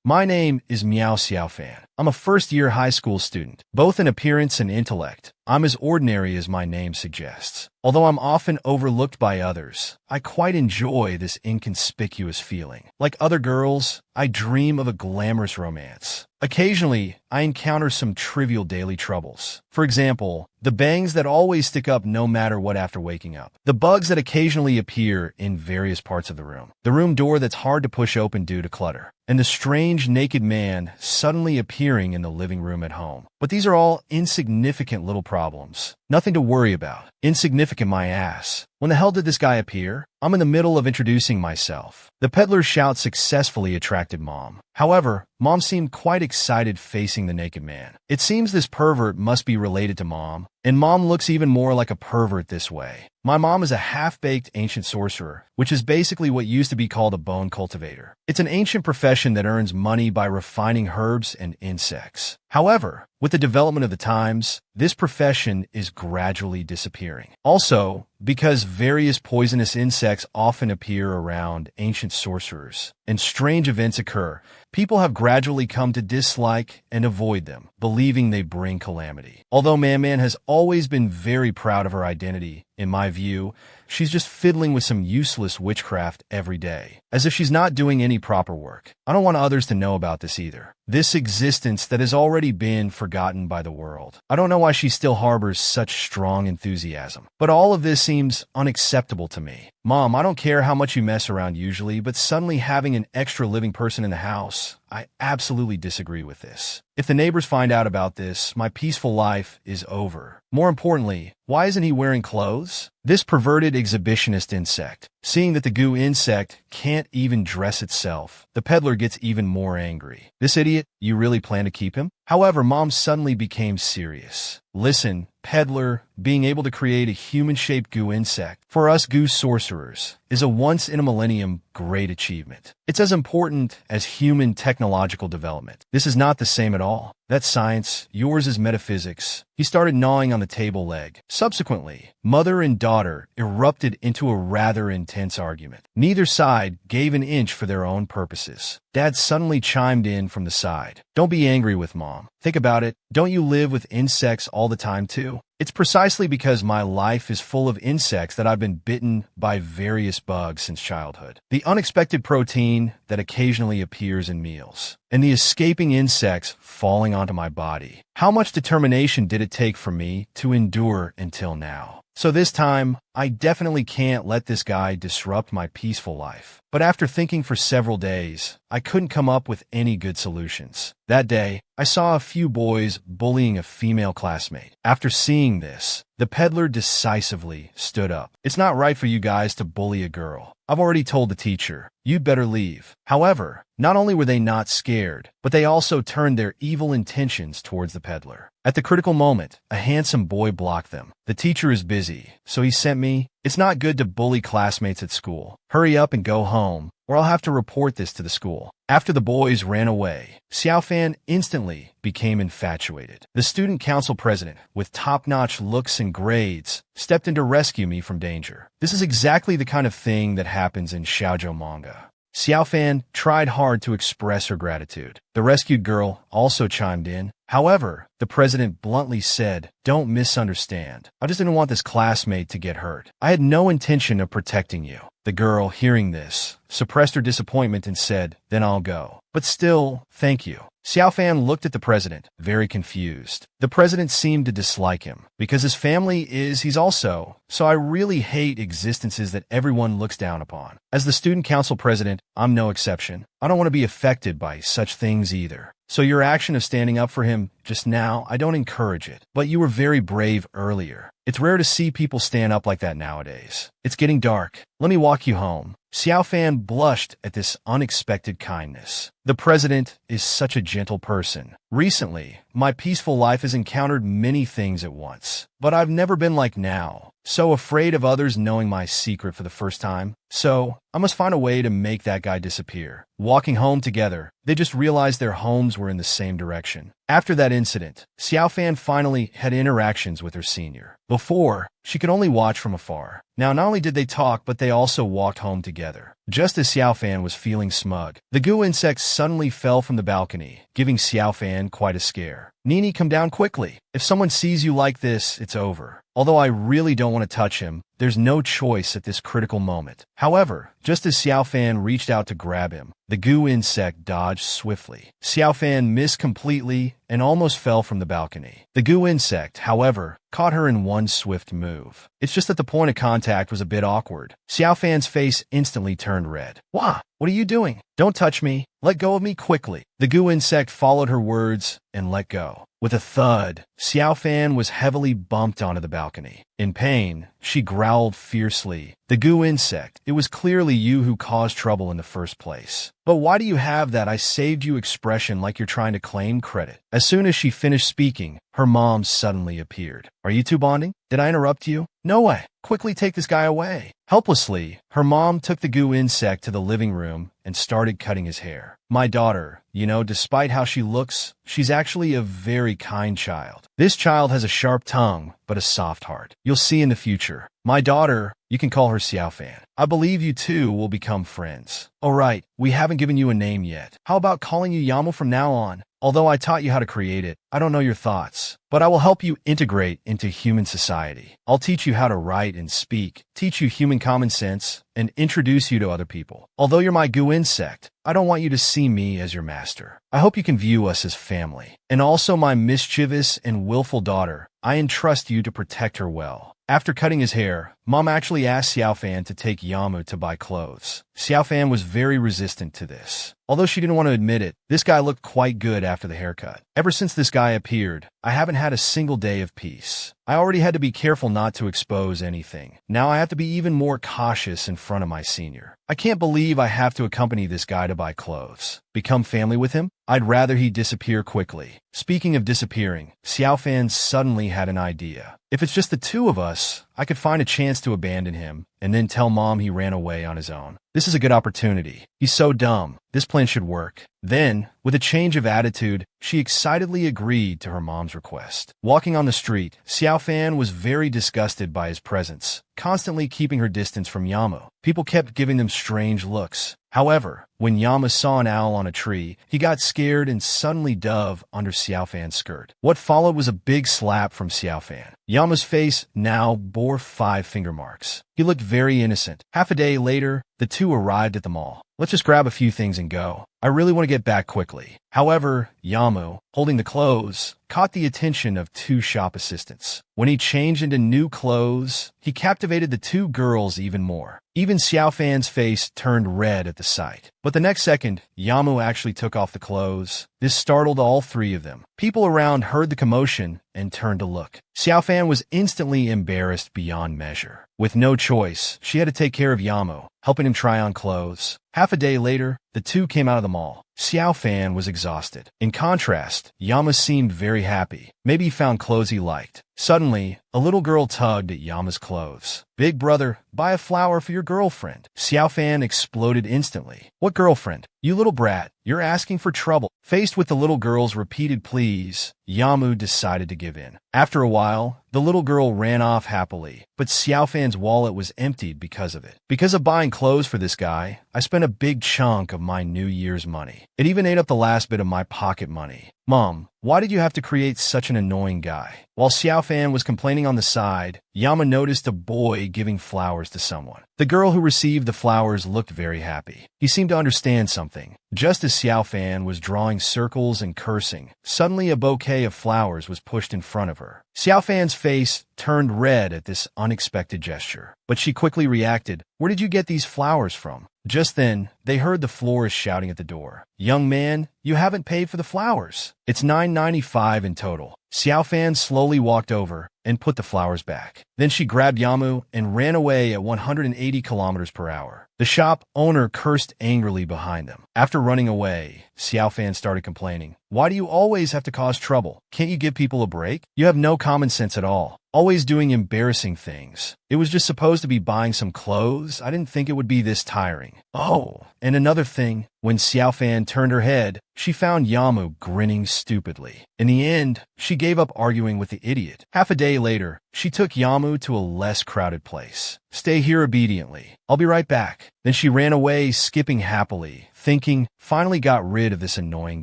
My name is Miao Xiaofan. I'm a first-year high school student, both in appearance and intellect. I'm as ordinary as my name suggests. Although I'm often overlooked by others, I quite enjoy this inconspicuous feeling. Like other girls, I dream of a glamorous romance. Occasionally, I encounter some trivial daily troubles. For example, the bangs that always stick up no matter what after waking up. The bugs that occasionally appear in various parts of the room. The room door that's hard to push open due to clutter. And the strange naked man suddenly appearing in the living room at home. But these are all insignificant little problems. Nothing to worry about. Insignificant my ass. When the hell did this guy appear? I'm in the middle of introducing myself. The peddler's shout successfully attracted Mom. However, Mom seemed quite excited facing the naked man. It seems this pervert must be related to Mom, and Mom looks even more like a pervert this way. My mom is a half-baked ancient sorcerer, which is basically what used to be called a bone cultivator. It's an ancient profession that earns money by refining herbs and insects. However, with the development of the times, this profession is gradually disappearing. Also, because various poisonous insects often appear around ancient sorcerers, and strange events occur, people have gradually come to dislike and avoid them, believing they bring calamity. Although Man has always been very proud of her identity, in my view, she's just fiddling with some useless witchcraft every day, as if she's not doing any proper work. I don't want others to know about this either. This existence that has already been forgotten by the world. I don't know why she still harbors such strong enthusiasm. But all of this seems unacceptable to me. Mom, I don't care how much you mess around usually, but suddenly having an extra living person in the house, I absolutely disagree with this. If the neighbors find out about this, my peaceful life is over. More importantly, why isn't he wearing clothes? This perverted exhibitionist insect. Seeing that the goo insect can't even dress itself, the peddler gets even more angry. This idiot, you really plan to keep him? However, Mom suddenly became serious. Listen, peddler, being able to create a human-shaped goo insect, for us goo sorcerers, is a once-in-a-millennium great achievement. It's as important as human technological development. This is not the same at all. That's science, yours is metaphysics. He started gnawing on the table leg. Subsequently, mother and daughter erupted into a rather intense argument. Neither side gave an inch for their own purposes. Dad suddenly chimed in from the side. Don't be angry with Mom. Think about it. Don't you live with insects all the time too? It's precisely because my life is full of insects that I've been bitten by various bugs since childhood. The unexpected protein that occasionally appears in meals, and the escaping insects falling onto my body. How much determination did it take for me to endure until now? So this time, I definitely can't let this guy disrupt my peaceful life. But after thinking for several days, I couldn't come up with any good solutions. That day, I saw a few boys bullying a female classmate. After seeing this, the peddler decisively stood up. It's not right for you guys to bully a girl. I've already told the teacher. You'd better leave. However, not only were they not scared, but they also turned their evil intentions towards the peddler. At the critical moment, a handsome boy blocked them. The teacher is busy, so he sent me. It's not good to bully classmates at school. Hurry up and go home, or I'll have to report this to the school. After the boys ran away, Xiaofan instantly became infatuated. The student council president, with top-notch looks and grades, stepped in to rescue me from danger. This is exactly the kind of thing that happens in shoujo manga. Xiaofan tried hard to express her gratitude. The rescued girl also chimed in. However, the president bluntly said, "Don't misunderstand. I just didn't want this classmate to get hurt. I had no intention of protecting you." The girl, hearing this, suppressed her disappointment and said, "Then I'll go. But still, thank you." Xiaofan looked at the president, very confused. The president seemed to dislike him, because his family he's also, so I really hate existences that everyone looks down upon. As the student council president, I'm no exception. I don't want to be affected by such things either. So your action of standing up for him just now, I don't encourage it. But you were very brave earlier. It's rare to see people stand up like that nowadays. It's getting dark. Let me walk you home. Xiaofan blushed at this unexpected kindness. The president is such a gentle person. Recently, my peaceful life has encountered many things at once, but I've never been like now. so afraid of others knowing my secret for the first time. So, I must find a way to make that guy disappear. Walking home together, they just realized their homes were in the same direction. After that incident, Xiaofan finally had interactions with her senior. Before, she could only watch from afar. Now, not only did they talk, but they also walked home together. Just as Xiaofan was feeling smug, the goo insect suddenly fell from the balcony, giving Xiaofan quite a scare. Nini, come down quickly. If someone sees you like this, it's over. Although I really don't want to touch him, there's no choice at this critical moment. However, just as Xiaofan reached out to grab him, the goo insect dodged swiftly. Xiaofan missed completely and almost fell from the balcony. The goo insect, however, caught her in one swift move. It's just that the point of contact was a bit awkward. Xiaofan's face instantly turned red. Wah! What are you doing? Don't touch me. Let go of me quickly. The goo insect followed her words and let go. With a thud, Xiaofan was heavily bumped onto the balcony. In pain, she growled fiercely. The goo insect, it was clearly you who caused trouble in the first place. But why do you have that "I saved you" expression like you're trying to claim credit? As soon as she finished speaking, her mom suddenly appeared. Are you two bonding? Did I interrupt you? No way. Quickly take this guy away. Helplessly, her mom took the goo insect to the living room and started cutting his hair. My daughter, despite how she looks, she's actually a very kind child. This child has a sharp tongue, but a soft heart. You'll see in the future. My daughter, you can call her Xiaofan. I believe you two will become friends. Alright, we haven't given you a name yet. How about calling you Yamo from now on? Although I taught you how to create it, I don't know your thoughts, but I will help you integrate into human society. I'll teach you how to write and speak, teach you human common sense, and introduce you to other people. Although you're my goo insect, I don't want you to see me as your master. I hope you can view us as family. And also my mischievous and willful daughter, I entrust you to protect her well. After cutting his hair, Mom actually asked Xiaofan to take Yamu to buy clothes. Xiaofan was very resistant to this. Although she didn't want to admit it, this guy looked quite good after the haircut. Ever since this guy appeared, I haven't had a single day of peace. I already had to be careful not to expose anything. Now I have to be even more cautious in front of my senior. I can't believe I have to accompany this guy to buy clothes. Become family with him? I'd rather he disappear quickly. Speaking of disappearing, Xiaofan suddenly had an idea. If it's just the two of us, I could find a chance to abandon him and then tell Mom he ran away on his own. This is a good opportunity. He's so dumb. This plan should work. Then, with a change of attitude, she excitedly agreed to her mom's request. Walking on the street, Xiaofan was very disgusted by his presence, constantly keeping her distance from Yamu. People kept giving them strange looks. However, when Yamu saw an owl on a tree, he got scared and suddenly dove under Xiaofan's skirt. What followed was a big slap from Xiaofan. Yamu's face now bore 5 finger marks. He looked very innocent. Half a day later, the two arrived at the mall. Let's just grab a few things and go. I really want to get back quickly. However, Yamu, holding the clothes, caught the attention of 2 shop assistants. When he changed into new clothes, he captivated the 2 girls even more. Even Xiaofan's face turned red at the sight. But the next second, Yamu actually took off the clothes. This startled all 3 of them. People around heard the commotion and turned to look. Xiaofan was instantly embarrassed beyond measure. With no choice, she had to take care of Yamu, helping him try on clothes. Half a day later, the 2 came out of the mall. Xiaofan was exhausted. In contrast, Yamu seemed very happy. Maybe he found clothes he liked. Suddenly, a little girl tugged at Yamu's clothes. Big brother, buy a flower for your girlfriend. Xiaofan exploded instantly. What girlfriend? You little brat, you're asking for trouble. Faced with the little girl's repeated pleas, Yamu decided to give in. After a while, the little girl ran off happily, but Xiaofan's wallet was emptied because of it. Because of buying clothes for this guy, I spent a big chunk of my New Year's money. It even ate up the last bit of my pocket money. Mom, why did you have to create such an annoying guy? While Xiaofan was complaining on the side, Yamu noticed a boy giving flowers to someone. The girl who received the flowers looked very happy. He seemed to understand something. Just as Xiaofan was drawing circles and cursing, suddenly a bouquet of flowers was pushed in front of her. Xiaofan's face turned red at this unexpected gesture, but she quickly reacted. Where did you get these flowers from? Just then, they heard the florist shouting at the door. Young man, you haven't paid for the flowers. It's $9.95 in total. Xiaofan slowly walked over and put the flowers back. Then she grabbed Yamu and ran away at 180 kilometers per hour. The shop owner cursed angrily behind them. After running away, Xiaofan started complaining. Why do you always have to cause trouble? Can't you give people a break? You have no common sense at all. always doing embarrassing things. It was just supposed to be buying some clothes. I didn't think it would be this tiring. Oh, and another thing, when Xiaofan turned her head, she found Yamu grinning stupidly. In the end, she gave up arguing with the idiot. Half a day later, she took Yamu to a less crowded place. Stay here obediently. I'll be right back. Then she ran away, skipping happily, thinking, finally got rid of this annoying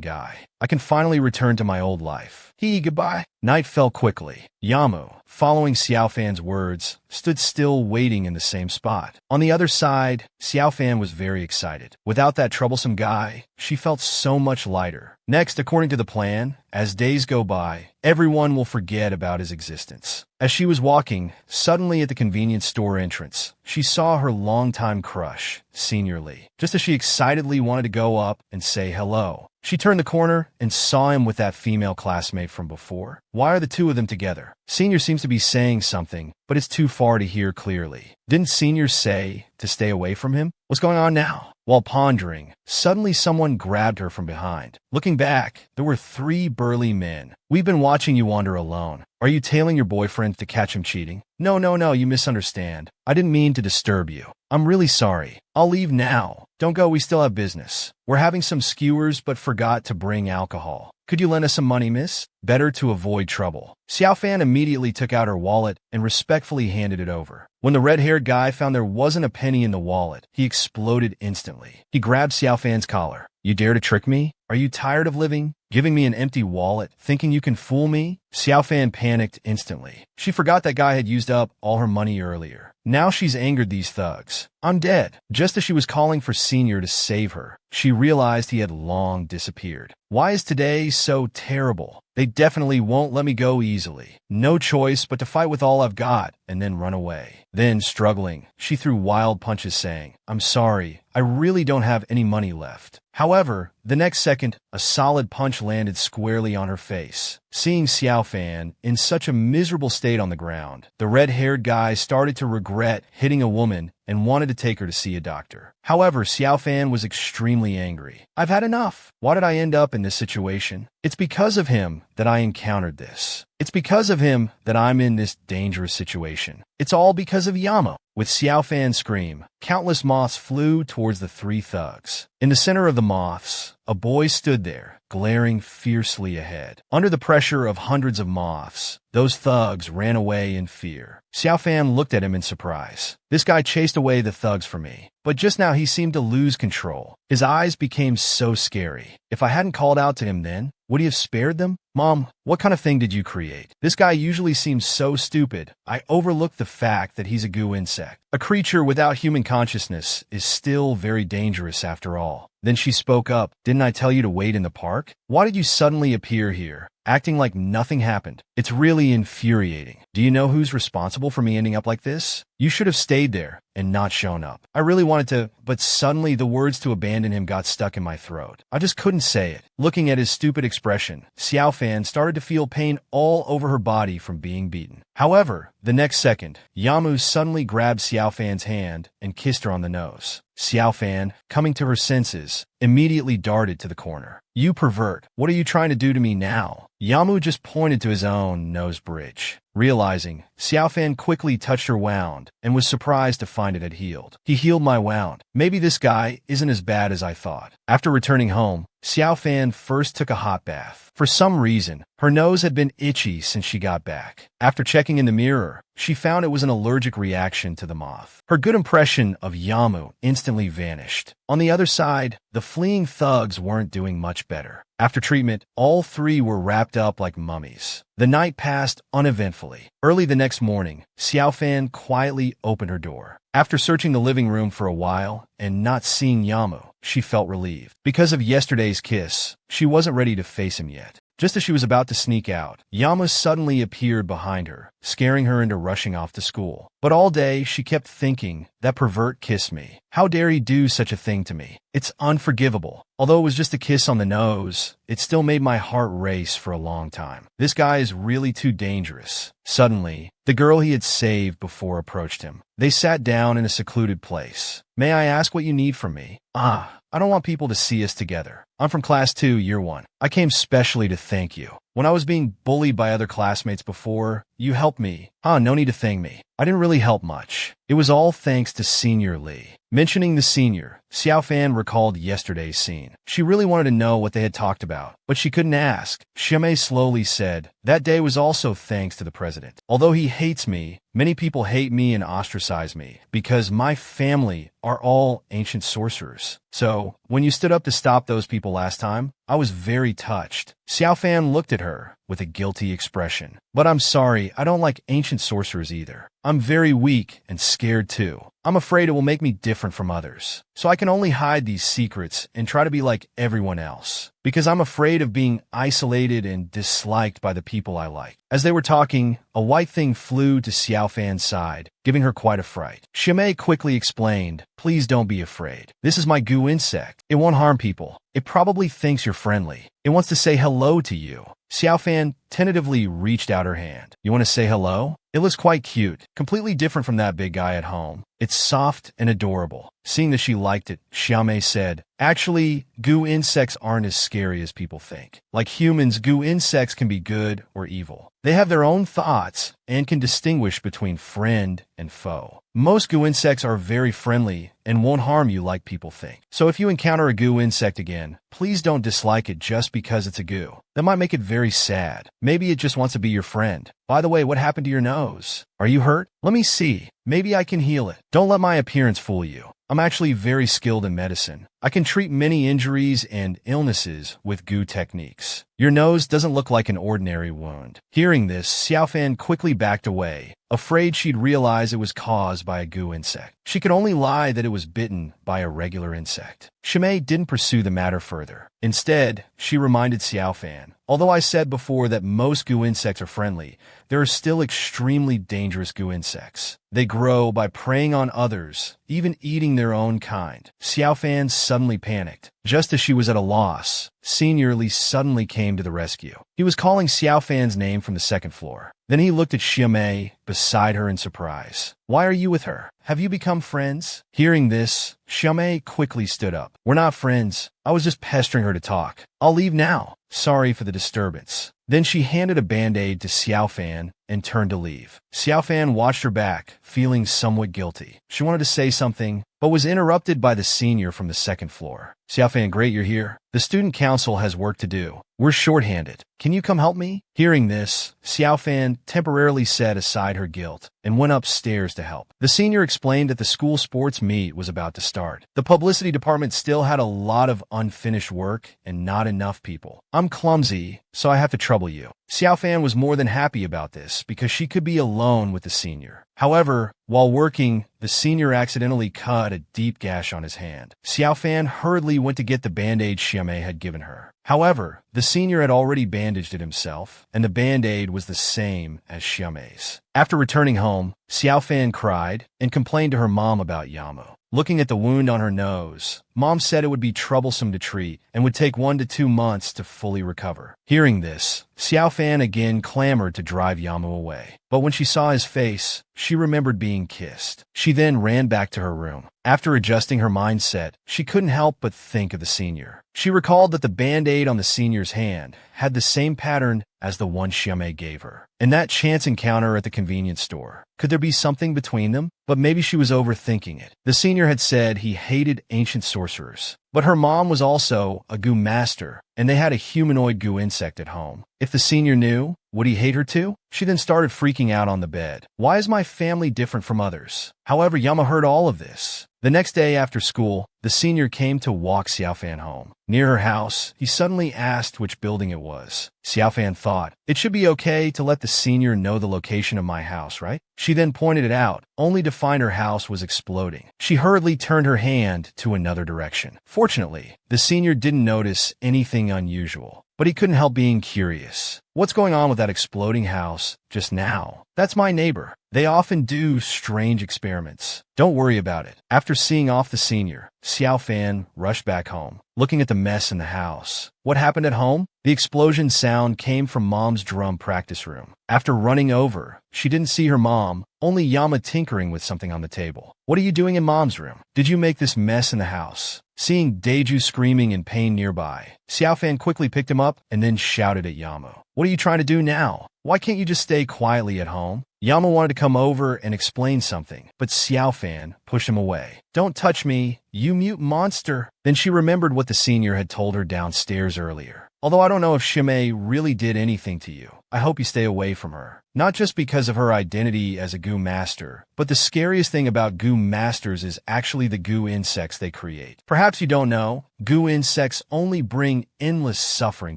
guy. I can finally return to my old life. Goodbye. Night fell quickly. Yamu, following Xiaofan's words, stood still waiting in the same spot. On the other side, Xiaofan was very excited. Without that troublesome guy, she felt so much lighter. Next, according to the plan, as days go by, everyone will forget about his existence. As she was walking, suddenly at the convenience store entrance, she saw her longtime crush, Senior Lee. Just as she excitedly wanted to go up and say hello, she turned the corner and saw him with that female classmate from before. Why are the two of them together? Senior seems to be saying something, but it's too far to hear clearly. Didn't Senior say to stay away from him? What's going on now? While pondering, suddenly someone grabbed her from behind. Looking back, there were 3 burly men. We've been watching you wander alone. Are you tailing your boyfriend to catch him cheating? No, you misunderstand. I didn't mean to disturb you. I'm really sorry. I'll leave now. Don't go, we still have business. We're having some skewers but forgot to bring alcohol. Could you lend us some money, miss? Better to avoid trouble. Xiaofan immediately took out her wallet and respectfully handed it over. When the red-haired guy found there wasn't a penny in the wallet, he exploded instantly. He grabbed Xiaofan's collar. You dare to trick me? Are you tired of living? Giving me an empty wallet, thinking you can fool me? Xiaofan panicked instantly. She forgot that guy had used up all her money earlier. Now she's angered these thugs. I'm dead. Just as she was calling for Senior to save her, she realized he had long disappeared. Why is today so terrible? They definitely won't let me go easily. No choice but to fight with all I've got and then run away. Then, struggling, she threw wild punches saying, I'm sorry, I really don't have any money left. However, the next second, a solid punch landed squarely on her face. Seeing Xiaofan in such a miserable state on the ground, the red-haired guy started to regret hitting a woman and wanted to take her to see a doctor. However, Xiaofan was extremely angry. I've had enough. Why did I end up in this situation? It's because of him that I encountered this. It's because of him that I'm in this dangerous situation. It's all because of Yamu. With Xiaofan's scream, countless moths flew towards the 3 thugs. In the center of the moths, a boy stood there, glaring fiercely ahead. Under the pressure of hundreds of moths, those thugs ran away in fear. Xiaofan looked at him in surprise. This guy chased away the thugs for me, but just now he seemed to lose control. His eyes became so scary. If I hadn't called out to him then, would he have spared them? Mom, what kind of thing did you create? This guy usually seems so stupid. I overlooked the fact that he's a goo insect. A creature without human consciousness is still very dangerous after all. Then she spoke up. Didn't I tell you to wait in the park? Why did you suddenly appear here, acting like nothing happened? It's really infuriating. Do you know who's responsible for me ending up like this? You should have stayed there and not shown up. I really wanted to, but suddenly the words to abandon him got stuck in my throat. I just couldn't say it. Looking at his stupid expression, Xiaofan started to feel pain all over her body from being beaten. However, the next second, Yamu suddenly grabbed Xiaofan's hand and kissed her on the nose. Xiaofan, coming to her senses, immediately darted to the corner. You pervert, what are you trying to do to me now? Yamu just pointed to his own nose bridge. Realizing, Xiaofan quickly touched her wound and was surprised to find it had healed. He healed my wound. Maybe this guy isn't as bad as I thought. After returning home, Xiaofan first took a hot bath. For some reason, her nose had been itchy since she got back. After checking in the mirror, she found it was an allergic reaction to the moth. Her good impression of Yamu instantly vanished. On the other side, the fleeing thugs weren't doing much better. After treatment, all 3 were wrapped up like mummies. The night passed uneventfully. Early the next morning, Xiaofan quietly opened her door. After searching the living room for a while and not seeing Yamu, she felt relieved. Because of yesterday's kiss, she wasn't ready to face him yet. Just as she was about to sneak out, Yamu suddenly appeared behind her, scaring her into rushing off to school. But all day, she kept thinking, that pervert kissed me. How dare he do such a thing to me? It's unforgivable. Although it was just a kiss on the nose, it still made my heart race for a long time. This guy is really too dangerous. Suddenly, the girl he had saved before approached him. They sat down in a secluded place. May I ask what you need from me? I don't want people to see us together. I'm from class 2, year 1. I came specially to thank you. When I was being bullied by other classmates before, you helped me. No need to thank me. I didn't really help much. It was all thanks to Senior Lee. Mentioning the senior, Xiaofan recalled yesterday's scene. She really wanted to know what they had talked about, but she couldn't ask. Xiamei slowly said, that day was also thanks to the president. Although he hates me, many people hate me and ostracize me because my family are all ancient sorcerers. So, when you stood up to stop those people last time, I was very touched. Xiaofan looked at her with a guilty expression. But I'm sorry, I don't like ancient sorcerers either. I'm very weak and scared too. I'm afraid it will make me different from others. So I can only hide these secrets and try to be like everyone else. Because I'm afraid of being isolated and disliked by the people I like. As they were talking, a white thing flew to Xiaofan's side, giving her quite a fright. Xiamei quickly explained, please don't be afraid. This is my goo insect. It won't harm people. It probably thinks you're friendly. It wants to say hello to you. Xiaofan tentatively reached out her hand. You want to say hello? It looks quite cute, completely different from that big guy at home. It's soft and adorable. Seeing that she liked it, Xiaomei said, actually, goo insects aren't as scary as people think. Like humans, goo insects can be good or evil. They have their own thoughts and can distinguish between friend and foe. Most goo insects are very friendly and won't harm you like people think. So if you encounter a goo insect again, please don't dislike it just because it's a goo. That might make it very sad. Maybe it just wants to be your friend. By the way, what happened to your nose? Are you hurt? Let me see. Maybe I can heal it. Don't let my appearance fool you. I'm actually very skilled in medicine. I can treat many injuries and illnesses with goo techniques. Your nose doesn't look like an ordinary wound. Hearing this, Xiaofan quickly backed away, afraid she'd realize it was caused by a goo insect. She could only lie that it was bitten by a regular insect. Xiamei didn't pursue the matter further. Instead, she reminded Xiaofan, although I said before that most goo insects are friendly, there are still extremely dangerous goo insects. They grow by preying on others, even eating their own kind. Xiaofan suddenly panicked. Just as she was at a loss, Senior Lee suddenly came to the rescue. He was calling Xiaofan's name from the second floor. Then he looked at Xiamei beside her in surprise. Why are you with her? Have you become friends? Hearing this, Xiamei quickly stood up. We're not friends. I was just pestering her to talk. I'll leave now. Sorry for the disturbance. Then she handed a band-aid to Xiaofan and turned to leave. Xiaofan watched her back, feeling somewhat guilty. She wanted to say something, but was interrupted by the senior from the second floor. Xiaofan, great you're here. The student council has work to do. We're short-handed. Can you come help me? Hearing this, Xiaofan temporarily set aside her guilt and went upstairs to help. The senior explained that the school sports meet was about to start. The publicity department still had a lot of unfinished work and not enough people. I'm clumsy, so I have to trouble you. Xiaofan was more than happy about this because she could be alone with the senior. However, while working, the senior accidentally cut a deep gash on his hand. Xiaofan hurriedly went to get the band-aid Xiamei had given her. However, the senior had already bandaged it himself, and the band-aid was the same as Xiamei's. After returning home, Xiaofan cried and complained to her mom about Yamu. Looking at the wound on her nose, Mom said it would be troublesome to treat and would take 1 to 2 months to fully recover. Hearing this, Xiaofan again clamored to drive Yamu away. But when she saw his face, she remembered being kissed. She then ran back to her room. After adjusting her mindset, she couldn't help but think of the senior. She recalled that the band-aid on the senior's hand had the same pattern as the one Xiamei gave her. And that chance encounter at the convenience store. Could there be something between them? But maybe she was overthinking it. The senior had said he hated ancient sorcerers. But her mom was also a goo master, and they had a humanoid goo insect at home. If the senior knew, would he hate her too? She then started freaking out on the bed. Why is my family different from others? However, Yama heard all of this. The next day after school, the senior came to walk Xiaofan home. Near her house, he suddenly asked which building it was. Xiaofan thought, it should be okay to let the senior know the location of my house, right? She then pointed it out, only to find her house was exploding. She hurriedly turned her hand to another direction. Fortunately, the senior didn't notice anything unusual, but he couldn't help being curious. What's going on with that exploding house just now? That's my neighbor. They often do strange experiments. Don't worry about it. After seeing off the senior, Xiao Fan rushed back home, looking at the mess in the house. What happened at home? The explosion sound came from Mom's drum practice room. After running over, she didn't see her mom, only Yama tinkering with something on the table. What are you doing in Mom's room? Did you make this mess in the house? Seeing Daiju screaming in pain nearby, Xiao Fan quickly picked him up and then shouted at Yama. What are you trying to do now? Why can't you just stay quietly at home? Yama wanted to come over and explain something, but Xiao Fan pushed him away. Don't touch me, you mute monster. Then she remembered what the senior had told her downstairs earlier. Although I don't know if Shimei really did anything to you, I hope you stay away from her. Not just because of her identity as a goo master, but the scariest thing about goo masters is actually the goo insects they create. Perhaps you don't know, goo insects only bring endless suffering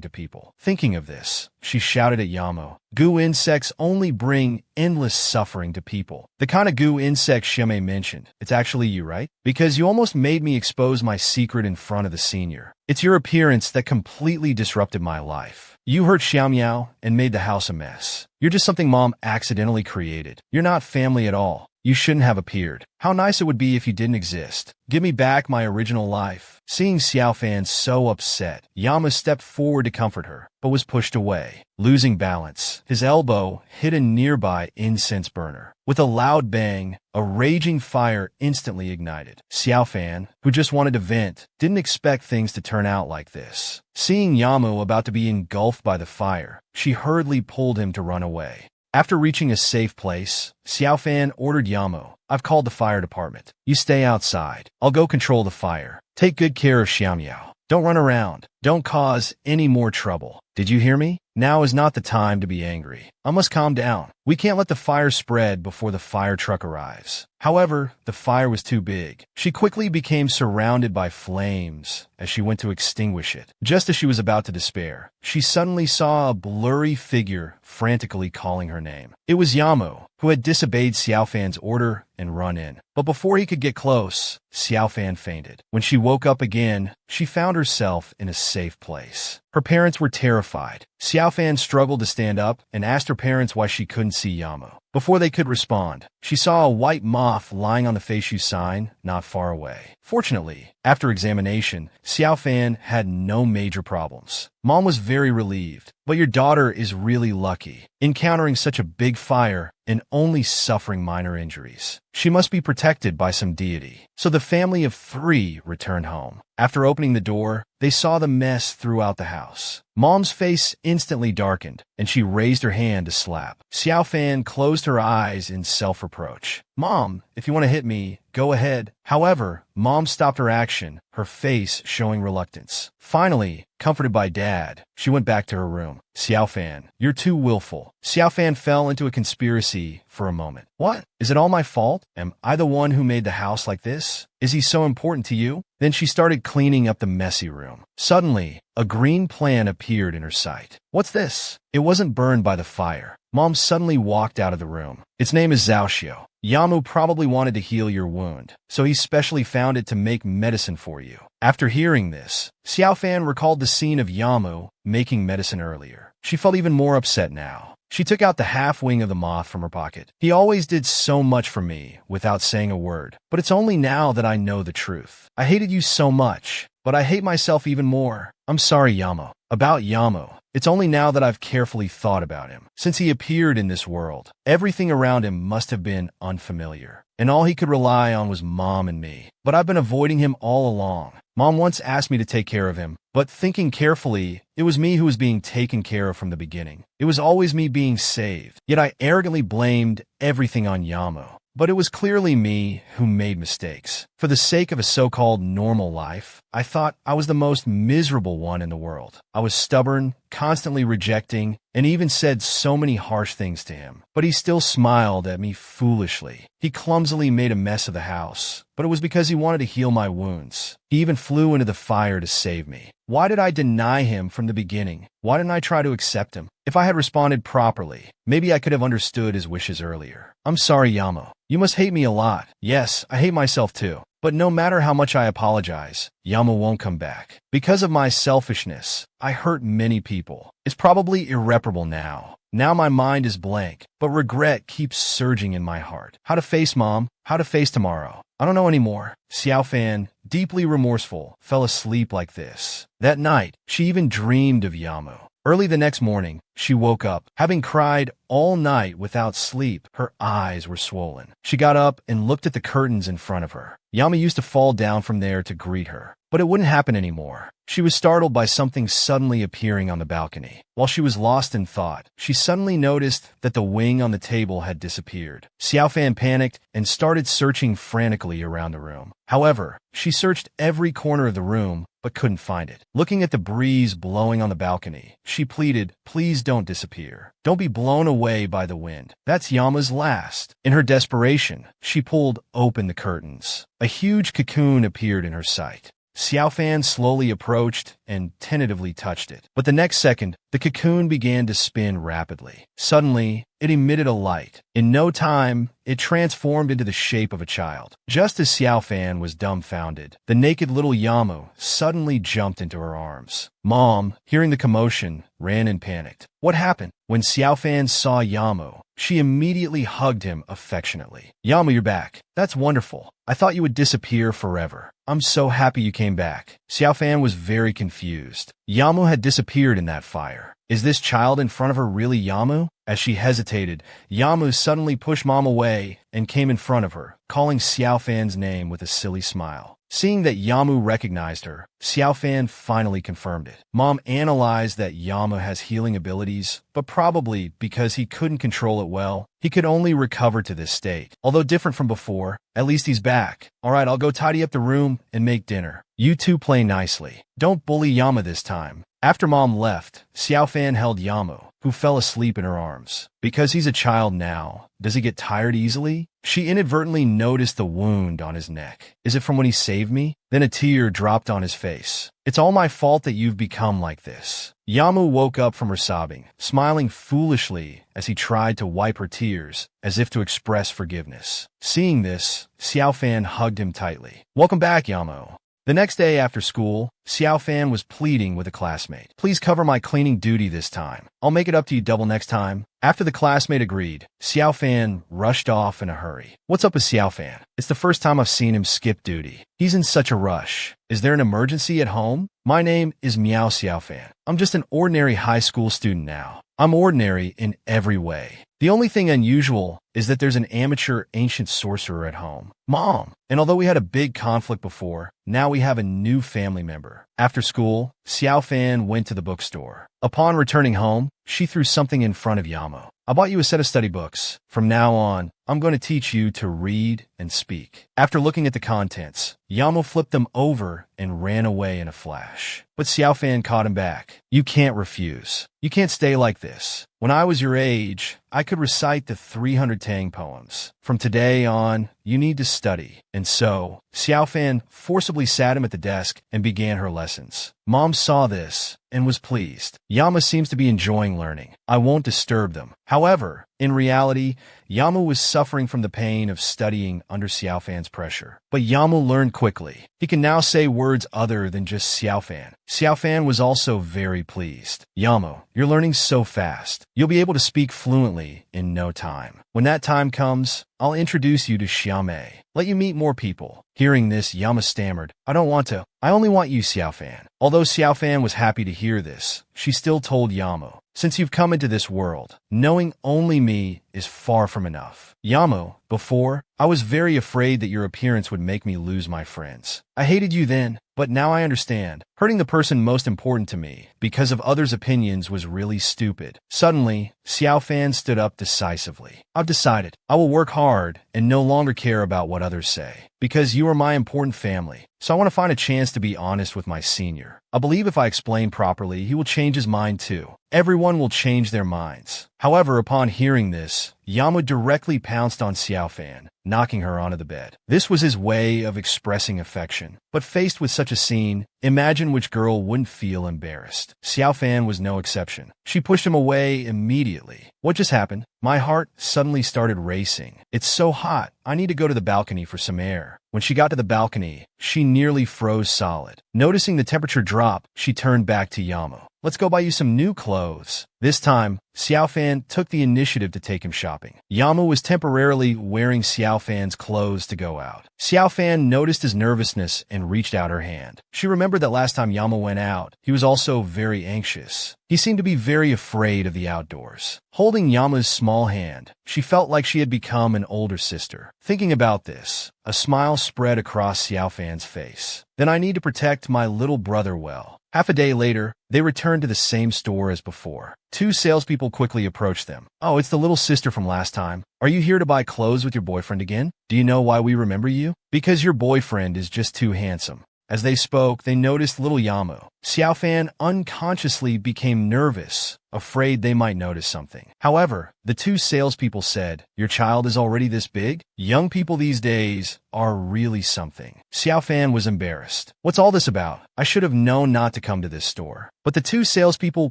to people. Thinking of this, she shouted at Yamo. Goo insects only bring endless suffering to people. The kind of goo insect Shimei mentioned. It's actually you, right? Because you almost made me expose my secret in front of the senior. It's your appearance that completely disrupted my life. You hurt Xiao Miao and made the house a mess. You're just something Mom accidentally created. You're not family at all. You shouldn't have appeared. How nice it would be if you didn't exist. Give me back my original life. Seeing Xiao Fan so upset, Yama stepped forward to comfort her, but was pushed away. Losing balance, his elbow hit a nearby incense burner. With a loud bang, a raging fire instantly ignited. Xiao Fan, who just wanted to vent, didn't expect things to turn out like this. Seeing Yamu about to be engulfed by the fire, she hurriedly pulled him to run away. After reaching a safe place, Xiao Fan ordered Yamo, I've called the fire department. You stay outside. I'll go control the fire. Take good care of Xiao Miao. Don't run around. Don't cause any more trouble. Did you hear me? Now is not the time to be angry. I must calm down. We can't let the fire spread before the fire truck arrives. However, the fire was too big. She quickly became surrounded by flames as she went to extinguish it. Just as she was about to despair, she suddenly saw a blurry figure frantically calling her name. It was Yamo, who had disobeyed Xiao Fan's order and run in. But before he could get close, Xiao Fan fainted. When she woke up again, she found herself in a safe place. Her parents were terrified. Xiao Fan struggled to stand up and asked her parents why she couldn't see Yamo. Before they could respond, she saw a white moth lying on the Feishu sign not far away. Fortunately, after examination, Xiao Fan had no major problems. Mom was very relieved, but your daughter is really lucky, encountering such a big fire and only suffering minor injuries. She must be protected by some deity. So the family of 3 returned home. After opening the door, they saw the mess throughout the house. Mom's face instantly darkened, and she raised her hand to slap. Xiao Fan closed her eyes in self-reproach. Mom, if you want to hit me, go ahead. However, Mom stopped her action, her face showing reluctance. Finally, comforted by Dad, she went back to her room. Xiao Fan, you're too willful. Xiao Fan fell into a conspiracy for a moment. What? Is it all my fault? Am I the one who made the house like this? Is he so important to you? Then she started cleaning up the messy room. Suddenly, a green plant appeared in her sight. What's this? It wasn't burned by the fire. Mom suddenly walked out of the room. Its name is Zhaoxiu. Yamu probably wanted to heal your wound, so he specially found it to make medicine for you. After hearing this, Xiao Fan recalled the scene of Yamu making medicine earlier. She felt even more upset now. She took out the half wing of the moth from her pocket. He always did so much for me without saying a word, but it's only now that I know the truth. I hated you so much, but I hate myself even more. I'm sorry, Yamo. About Yamo, it's only now that I've carefully thought about him. Since he appeared in this world, everything around him must have been unfamiliar, and all he could rely on was Mom and me. But I've been avoiding him all along. Mom once asked me to take care of him, but thinking carefully, it was me who was being taken care of from the beginning. It was always me being saved, yet I arrogantly blamed everything on Yamo. But it was clearly me who made mistakes. For the sake of a so-called normal life, I thought I was the most miserable one in the world. I was stubborn, constantly rejecting, and even said so many harsh things to him. But he still smiled at me foolishly. He clumsily made a mess of the house, but it was because he wanted to heal my wounds. He even flew into the fire to save me. Why did I deny him from the beginning? Why didn't I try to accept him? If I had responded properly, maybe I could have understood his wishes earlier. I'm sorry, Yamo. You must hate me a lot. Yes, I hate myself too. But no matter how much I apologize, Yamo won't come back. Because of my selfishness, I hurt many people. It's probably irreparable now. Now my mind is blank, but regret keeps surging in my heart. How to face Mom, how to face tomorrow. I don't know anymore. Xiao Fan, deeply remorseful, fell asleep like this. That night, she even dreamed of Yamu. Early the next morning, she woke up, having cried all night without sleep. Her eyes were swollen. She got up and looked at the curtains in front of her. Yamu used to fall down from there to greet her, but it wouldn't happen anymore. She was startled by something suddenly appearing on the balcony. While she was lost in thought, she suddenly noticed that the wing on the table had disappeared. Xiao Fan panicked and started searching frantically around the room. However, she searched every corner of the room, but couldn't find it. Looking at the breeze blowing on the balcony, she pleaded, "Please don't disappear. Don't be blown away by the wind. That's Yama's last." In her desperation, she pulled open the curtains. A huge cocoon appeared in her sight. Xiao Fan slowly approached and tentatively touched it. But the next second, the cocoon began to spin rapidly. Suddenly, it emitted a light. In no time, it transformed into the shape of a child. Just as Xiao Fan was dumbfounded, the naked little Yamu suddenly jumped into her arms. Mom, hearing the commotion, ran and panicked. What happened? When Xiao Fan saw Yamu, she immediately hugged him affectionately. "Yamu, you're back. That's wonderful. I thought you would disappear forever. I'm so happy you came back." Xiao Fan was very confused. Yamu had disappeared in that fire. Is this child in front of her really Yamu? As she hesitated, Yamu suddenly pushed Mom away and came in front of her, calling Xiao Fan's name with a silly smile. Seeing that Yamu recognized her, Xiao Fan finally confirmed it. Mom analyzed that Yamu has healing abilities, but probably because he couldn't control it well, he could only recover to this state. Although different from before, at least he's back. All right, I'll go tidy up the room and make dinner. You two play nicely. Don't bully Yamu this time. After Mom left, Xiao Fan held Yamu, who fell asleep in her arms. Because he's a child now, does he get tired easily? She inadvertently noticed the wound on his neck. Is it from when he saved me? Then a tear dropped on his face. It's all my fault that you've become like this. Yamu woke up from her sobbing, smiling foolishly as he tried to wipe her tears, as if to express forgiveness. Seeing this, Xiao Fan hugged him tightly. Welcome back, Yamu. The next day after school, Xiao Fan was pleading with a classmate. Please cover my cleaning duty this time. I'll make it up to you double next time. After the classmate agreed, Xiao Fan rushed off in a hurry. What's up with Xiao Fan? It's the first time I've seen him skip duty. He's in such a rush. Is there an emergency at home? My name is Miao Xiao Fan. I'm just an ordinary high school student now. I'm ordinary in every way. The only thing unusual is that there's an amateur ancient sorcerer at home. Mom! And although we had a big conflict before, now we have a new family member. After school, Xiao Fan went to the bookstore. Upon returning home, she threw something in front of Yamu. I bought you a set of study books. From now on, I'm going to teach you to read and speak. After looking at the contents, Yamu flipped them over and ran away in a flash. But Xiao Fan caught him back. You can't refuse. You can't stay like this. When I was your age, I could recite the 300 Tang poems. From today on, you need to study. And so, Xiao Fan forcibly sat him at the desk and began her lessons. Mom saw this and was pleased. Yamu seems to be enjoying learning. I won't disturb them. However, in reality, Yamu was suffering from the pain of studying under Xiao Fan's pressure. But Yamu learned quickly. He can now say words other than just Xiao Fan. Xiao Fan was also very pleased. Yamu, you're learning so fast. You'll be able to speak fluently in no time. When that time comes, I'll introduce you to Xiaomei. Let you meet more people. Hearing this, Yamu stammered, I don't want to. I only want you, Xiao Fan. Although Xiao Fan was happy to hear this, she still told Yamu, since you've come into this world, knowing only me is far from enough. Yamu, before, I was very afraid that your appearance would make me lose my friends. I hated you then, but now I understand. Hurting the person most important to me, because of others' opinions, was really stupid. Suddenly, Xiao Fan stood up decisively. I've decided. I will work hard and no longer care about what others say. Because you are my important family. So I want to find a chance to be honest with my senior. I believe if I explain properly, he will change his mind too. Everyone will change their minds. However, upon hearing this, Yamu directly pounced on Xiao Fan, knocking her onto the bed. This was his way of expressing affection. But faced with such a scene, imagine which girl wouldn't feel embarrassed. Xiao Fan was no exception. She pushed him away immediately. What just happened? My heart suddenly started racing. It's so hot. I need to go to the balcony for some air. When she got to the balcony, she nearly froze solid. Noticing the temperature drop, she turned back to Yamu. Let's go buy you some new clothes. This time, Xiao Fan took the initiative to take him shopping. Yamu was temporarily wearing Xiao Xiao Fan's clothes to go out. Xiao Fan noticed his nervousness and reached out her hand. She remembered that last time Yama went out, he was also very anxious. He seemed to be very afraid of the outdoors. Holding Yama's small hand, she felt like she had become an older sister. Thinking about this, a smile spread across Xiao Fan's face. Then I need to protect my little brother well. Half a day later, they returned to the same store as before. Two salespeople quickly approached them. "Oh, it's the little sister from last time. Are you here to buy clothes with your boyfriend again? Do you know why we remember you? Because your boyfriend is just too handsome." As they spoke, they noticed little Yamu. Xiao Fan unconsciously became nervous, afraid they might notice something. However, the two salespeople said, "Your child is already this big? Young people these days are really something." Xiao Fan was embarrassed. "What's all this about? I should have known not to come to this store." But the two salespeople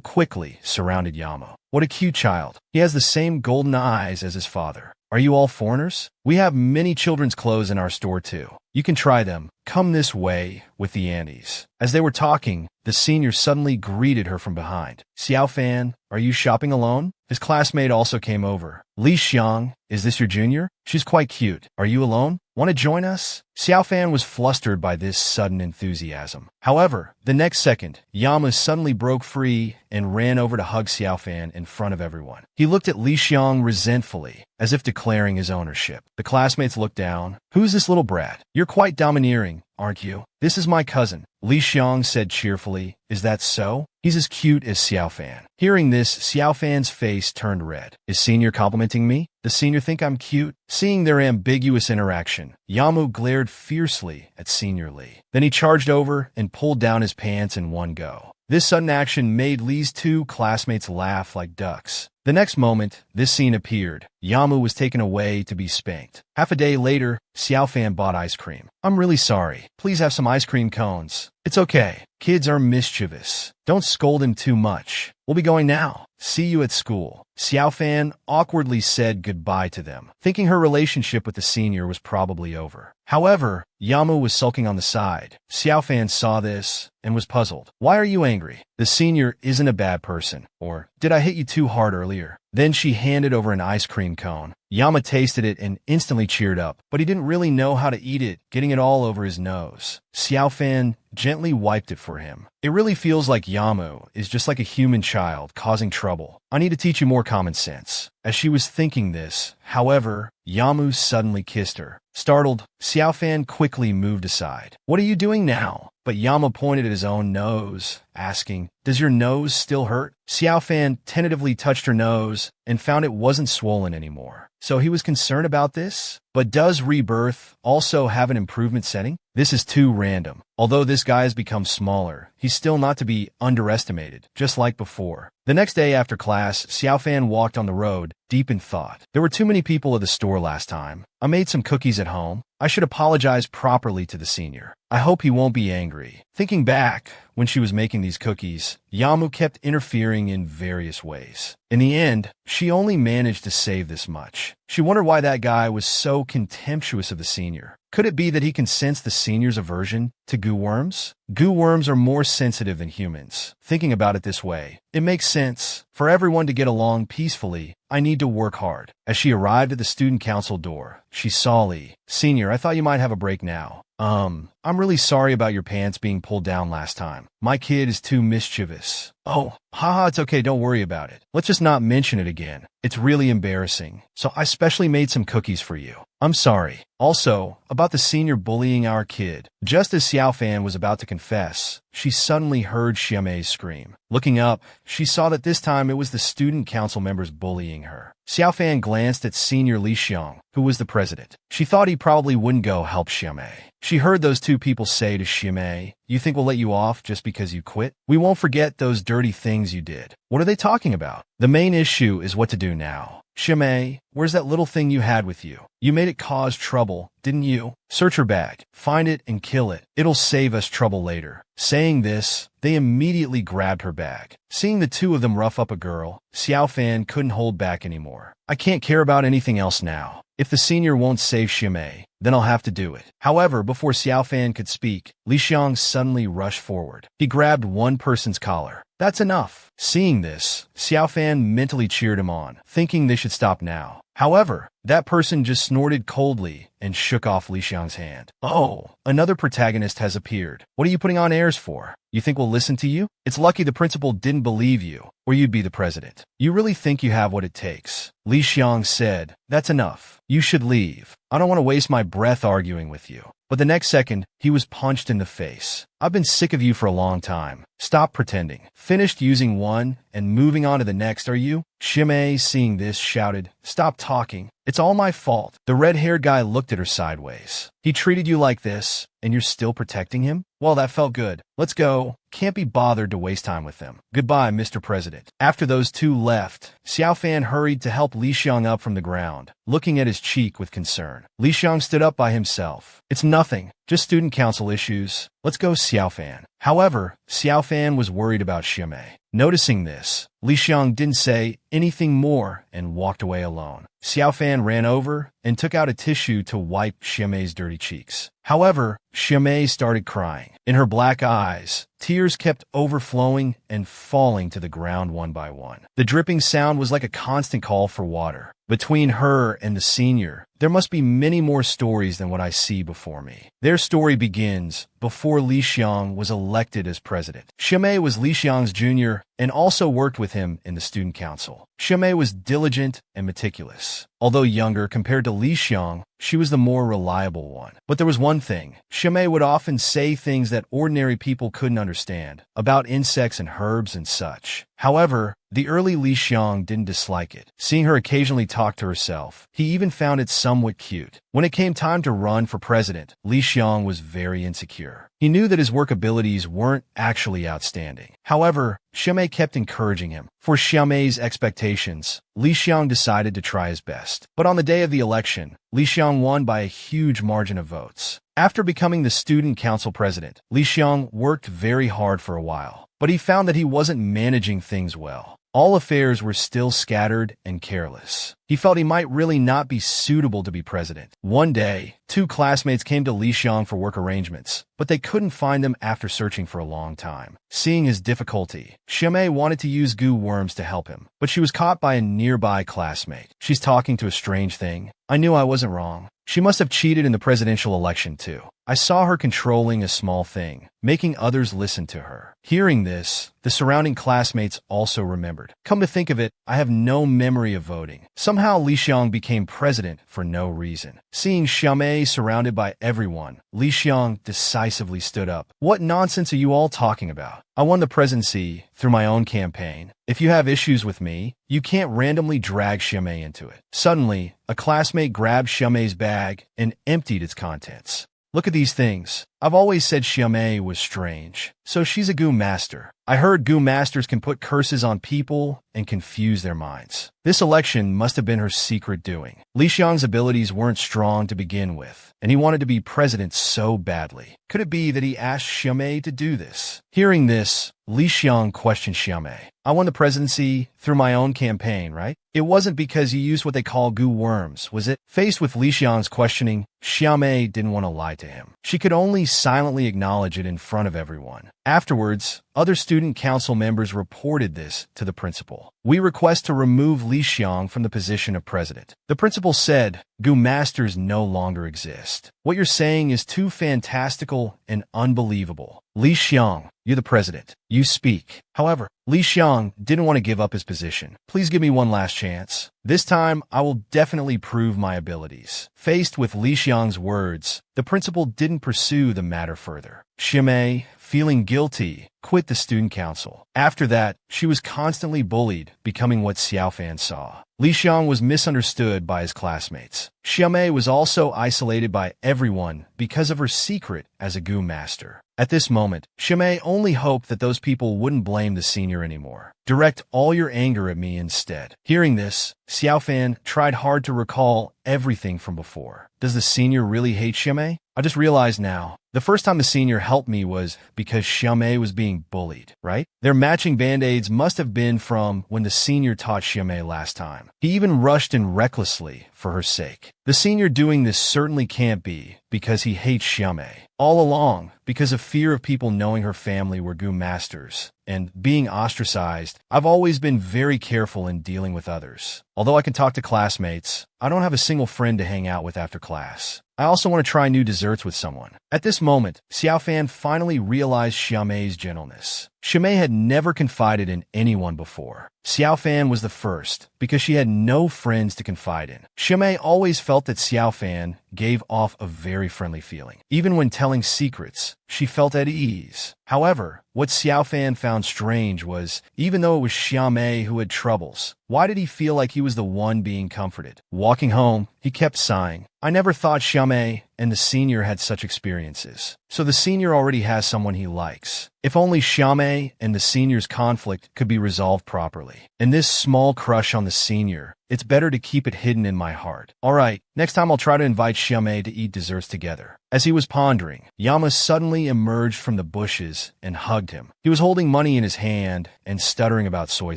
quickly surrounded Yamu. "What a cute child. He has the same golden eyes as his father. Are you all foreigners? We have many children's clothes in our store too. You can try them. Come this way," with the Andes. As they were talking, the senior suddenly greeted her from behind. "Xiao Fan, are you shopping alone?" His classmate also came over. "Li Xiang, is this your junior? She's quite cute. Are you alone? Want to join us?" Xiao Fan was flustered by this sudden enthusiasm. However, the next second, Yama suddenly broke free and ran over to hug Xiao Fan in front of everyone. He looked at Li Xiang resentfully, as if declaring his ownership. The classmates looked down. "Who's this little brat? You're quite domineering, aren't you?" "This is my cousin," Li Xiang said cheerfully. "Is that so? He's as cute as Xiao Fan." Hearing this, Xiao Fan's face turned red. "Is senior complimenting me? Does senior think I'm cute?" Seeing their ambiguous interaction, Yamu glared fiercely at Senior Li. Then he charged over and pulled down his pants in one go. This sudden action made Li's two classmates laugh like ducks. The next moment, this scene appeared. Yamu was taken away to be spanked. Half a day later, Xiao Fan bought ice cream. "I'm really sorry. Please have some ice cream cones." "It's okay. Kids are mischievous. Don't scold him too much. We'll be going now. See you at school." Xiao Fan awkwardly said goodbye to them, thinking her relationship with the senior was probably over. However, Yamu was sulking on the side. Xiao Fan saw this and was puzzled. "Why are you angry? The senior isn't a bad person. Or, did I hit you too hard earlier?" Then she handed over an ice cream cone. Yama tasted it and instantly cheered up, but he didn't really know how to eat it, getting it all over his nose. Xiao Fan gently wiped it for him. "It really feels like Yamu is just like a human child causing trouble. I need to teach you more common sense." As she was thinking this, however, Yamu suddenly kissed her. Startled, Xiao Fan quickly moved aside. "What are you doing now?" But Yama pointed at his own nose, asking, "Does your nose still hurt?" Xiao Fan tentatively touched her nose and found it wasn't swollen anymore. So he was concerned about this? But does rebirth also have an improvement setting? This is too random. Although this guy has become smaller, he's still not to be underestimated, just like before. The next day after class, Xiao Fan walked on the road, deep in thought. "There were too many people at the store last time. I made some cookies at home. I should apologize properly to the senior. I hope he won't be angry." Thinking back, when she was making these cookies, Yamu kept interfering in various ways. In the end, she only managed to save this much. She wondered why that guy was so contemptuous of the senior. Could it be that he can sense the senior's aversion to goo worms? Goo worms are more sensitive than humans. Thinking about it this way, it makes sense. For everyone to get along peacefully, I need to work hard. As she arrived at the student council door, she saw Li. "Senior, I thought you might have a break now." I'm really sorry about your pants being pulled down last time. My kid is too mischievous." "Oh, haha, it's okay, don't worry about it. Let's just not mention it again. It's really embarrassing. So I specially made some cookies for you. I'm sorry." Also, about the senior bullying our kid. Just as Xiao Fan was about to confess, she suddenly heard Xiaomei scream. Looking up, she saw that this time it was the student council members bullying her. Xiao Fan glanced at senior Li Xiang, who was the president. She thought he probably wouldn't go help Xiaomei. She heard those two people say to Xiaomei, "You think we'll let you off just because you quit? We won't forget those dirty things you did." What are they talking about? The main issue is what to do now. "Xiaomei, where's that little thing you had with you? You made it cause trouble, didn't you? Search her bag, find it and kill it. It'll save us trouble later." Saying this, they immediately grabbed her bag. Seeing the two of them rough up a girl, Xiao Fan couldn't hold back anymore. "I can't care about anything else now. If the senior won't save Xiaomei, then I'll have to do it." However, before Xiao Fan could speak, Li Xiang suddenly rushed forward. He grabbed one person's collar. "That's enough." Seeing this, Xiao Fan mentally cheered him on, thinking they should stop now. However, That person just snorted coldly and shook off Li Xiang's hand. Oh, another protagonist has appeared. What are you putting on airs for? You think we'll listen to you? It's lucky the principal didn't believe you, or you'd be the president. You really think you have what it takes? Li Xiang said, that's enough. You should leave. I don't want to waste my breath arguing with you. But the next second, he was punched in the face. I've been sick of you for a long time. Stop pretending. Finished using one and moving on to the next, are you? Shimei, seeing this, shouted, stop talking. It's all my fault. The red-haired guy looked at her sideways. He treated you like this, and you're still protecting him? Well, that felt good. Let's go. Can't be bothered to waste time with them. Goodbye, Mr. President. After those two left, Xiaofan hurried to help Li Xiang up from the ground, looking at his cheek with concern. Li Xiang stood up by himself. It's nothing. Just student council issues. Let's go, Xiaofan. However, Xiaofan was worried about Shimei. Noticing this, Li Xiang didn't say anything more and walked away alone. Xiaofan ran over and took out a tissue to wipe Shimei's dirty cheeks. However, Shimei started crying. In her black eyes, tears kept overflowing and falling to the ground one by one. The dripping sound was like a constant call for water. Between her and the senior, there must be many more stories than what I see before me. Their story begins before Li Xiang was elected as president. Shimei was Li Xiang's junior and also worked with him in the student council. Shimei was diligent and meticulous. Although younger compared to Li Xiang, she was the more reliable one. But there was one thing. Shimei would often say things that ordinary people couldn't understand, about insects and herbs and such. However, the early Li Xiang didn't dislike it. Seeing her occasionally talk to herself, he even found it somewhat cute. When it came time to run for president, Li Xiang was very insecure. He knew that his work abilities weren't actually outstanding. However, Shimei kept encouraging him. For Shimei's expectations, Li Xiang decided to try his best. But on the day of the election, Li Xiang won by a huge margin of votes. After becoming the student council president, Li Xiang worked very hard for a while, but he found that he wasn't managing things well. All affairs were still scattered and careless. He felt he might really not be suitable to be president. One day, two classmates came to Li Xiang for work arrangements, but they couldn't find him after searching for a long time. Seeing his difficulty, Shimei wanted to use goo worms to help him, but she was caught by a nearby classmate. She's talking to a strange thing. I knew I wasn't wrong. She must have cheated in the presidential election too. I saw her controlling a small thing, making others listen to her. Hearing this, the surrounding classmates also remembered. Come to think of it, I have no memory of voting. Somehow Li Xiang became president for no reason. Seeing Shimei surrounded by everyone, Li Xiang decisively stood up. What nonsense are you all talking about? I won the presidency through my own campaign. If you have issues with me, you can't randomly drag Shimei into it. Suddenly, a classmate grabbed Shimei's bag and emptied its contents. Look at these things. I've always said Shimei was strange. So she's a goo master. I heard goo masters can put curses on people and confuse their minds. This election must have been her secret doing. Li Xiang's abilities weren't strong to begin with, and he wanted to be president so badly. Could it be that he asked Shimei to do this? Hearing this, Li Xiang questioned Shimei. I won the presidency through my own campaign, right? It wasn't because you used what they call goo worms, was it? Faced with Li Xiang's questioning, Shimei didn't want to lie to him. She could only silently acknowledge it in front of everyone. Afterwards, other student council members reported this to the principal. We request to remove Li Xiang from the position of president. The principal said, goo masters no longer exist. What you're saying is too fantastical and unbelievable. Li Xiang, you're the president. You speak. However, Li Xiang didn't want to give up his position. Please give me one last chance. This time, I will definitely prove my abilities. Faced with Li Xiang's words, the principal didn't pursue the matter further. Shimei, feeling guilty, quit the student council. After that, she was constantly bullied, becoming what Xiaofan saw. Li Xiang was misunderstood by his classmates. Shimei was also isolated by everyone because of her secret as a goo master. At this moment, Shimei only hoped that those people wouldn't blame the senior anymore. Direct all your anger at me instead. Hearing this, Xiaofan tried hard to recall everything from before. Does the senior really hate Shimei? I just realized now, the first time the senior helped me was because Shimei was being bullied, right? Their matching band-aids must have been from when the senior taught Shimei last time. He even rushed in recklessly for her sake. The senior doing this certainly can't be because he hates Xiaomei. All along, because of fear of people knowing her family were Gu masters and being ostracized, I've always been very careful in dealing with others. Although I can talk to classmates, I don't have a single friend to hang out with after class. I also want to try new desserts with someone. At this moment, Xiaofan finally realized Xiaomei's gentleness. Xiaomei had never confided in anyone before. Xiaofan was the first, because she had no friends to confide in. Xiaomei always felt that Xiaofan gave off a very friendly feeling. Even when telling secrets, she felt at ease. However, what Xiaofan found strange was, even though it was Xiaomei who had troubles, why did he feel like he was the one being comforted? Walking home, he kept sighing. I never thought Xiaomei and the senior had such experiences. So the senior already has someone he likes. If only Xiaomei and the senior's conflict could be resolved properly. And this small crush on the senior, it's better to keep it hidden in my heart. Alright, next time I'll try to invite Xiaomei to eat desserts together. As he was pondering, Yama suddenly emerged from the bushes and hugged him. He was holding money in his hand and stuttering about soy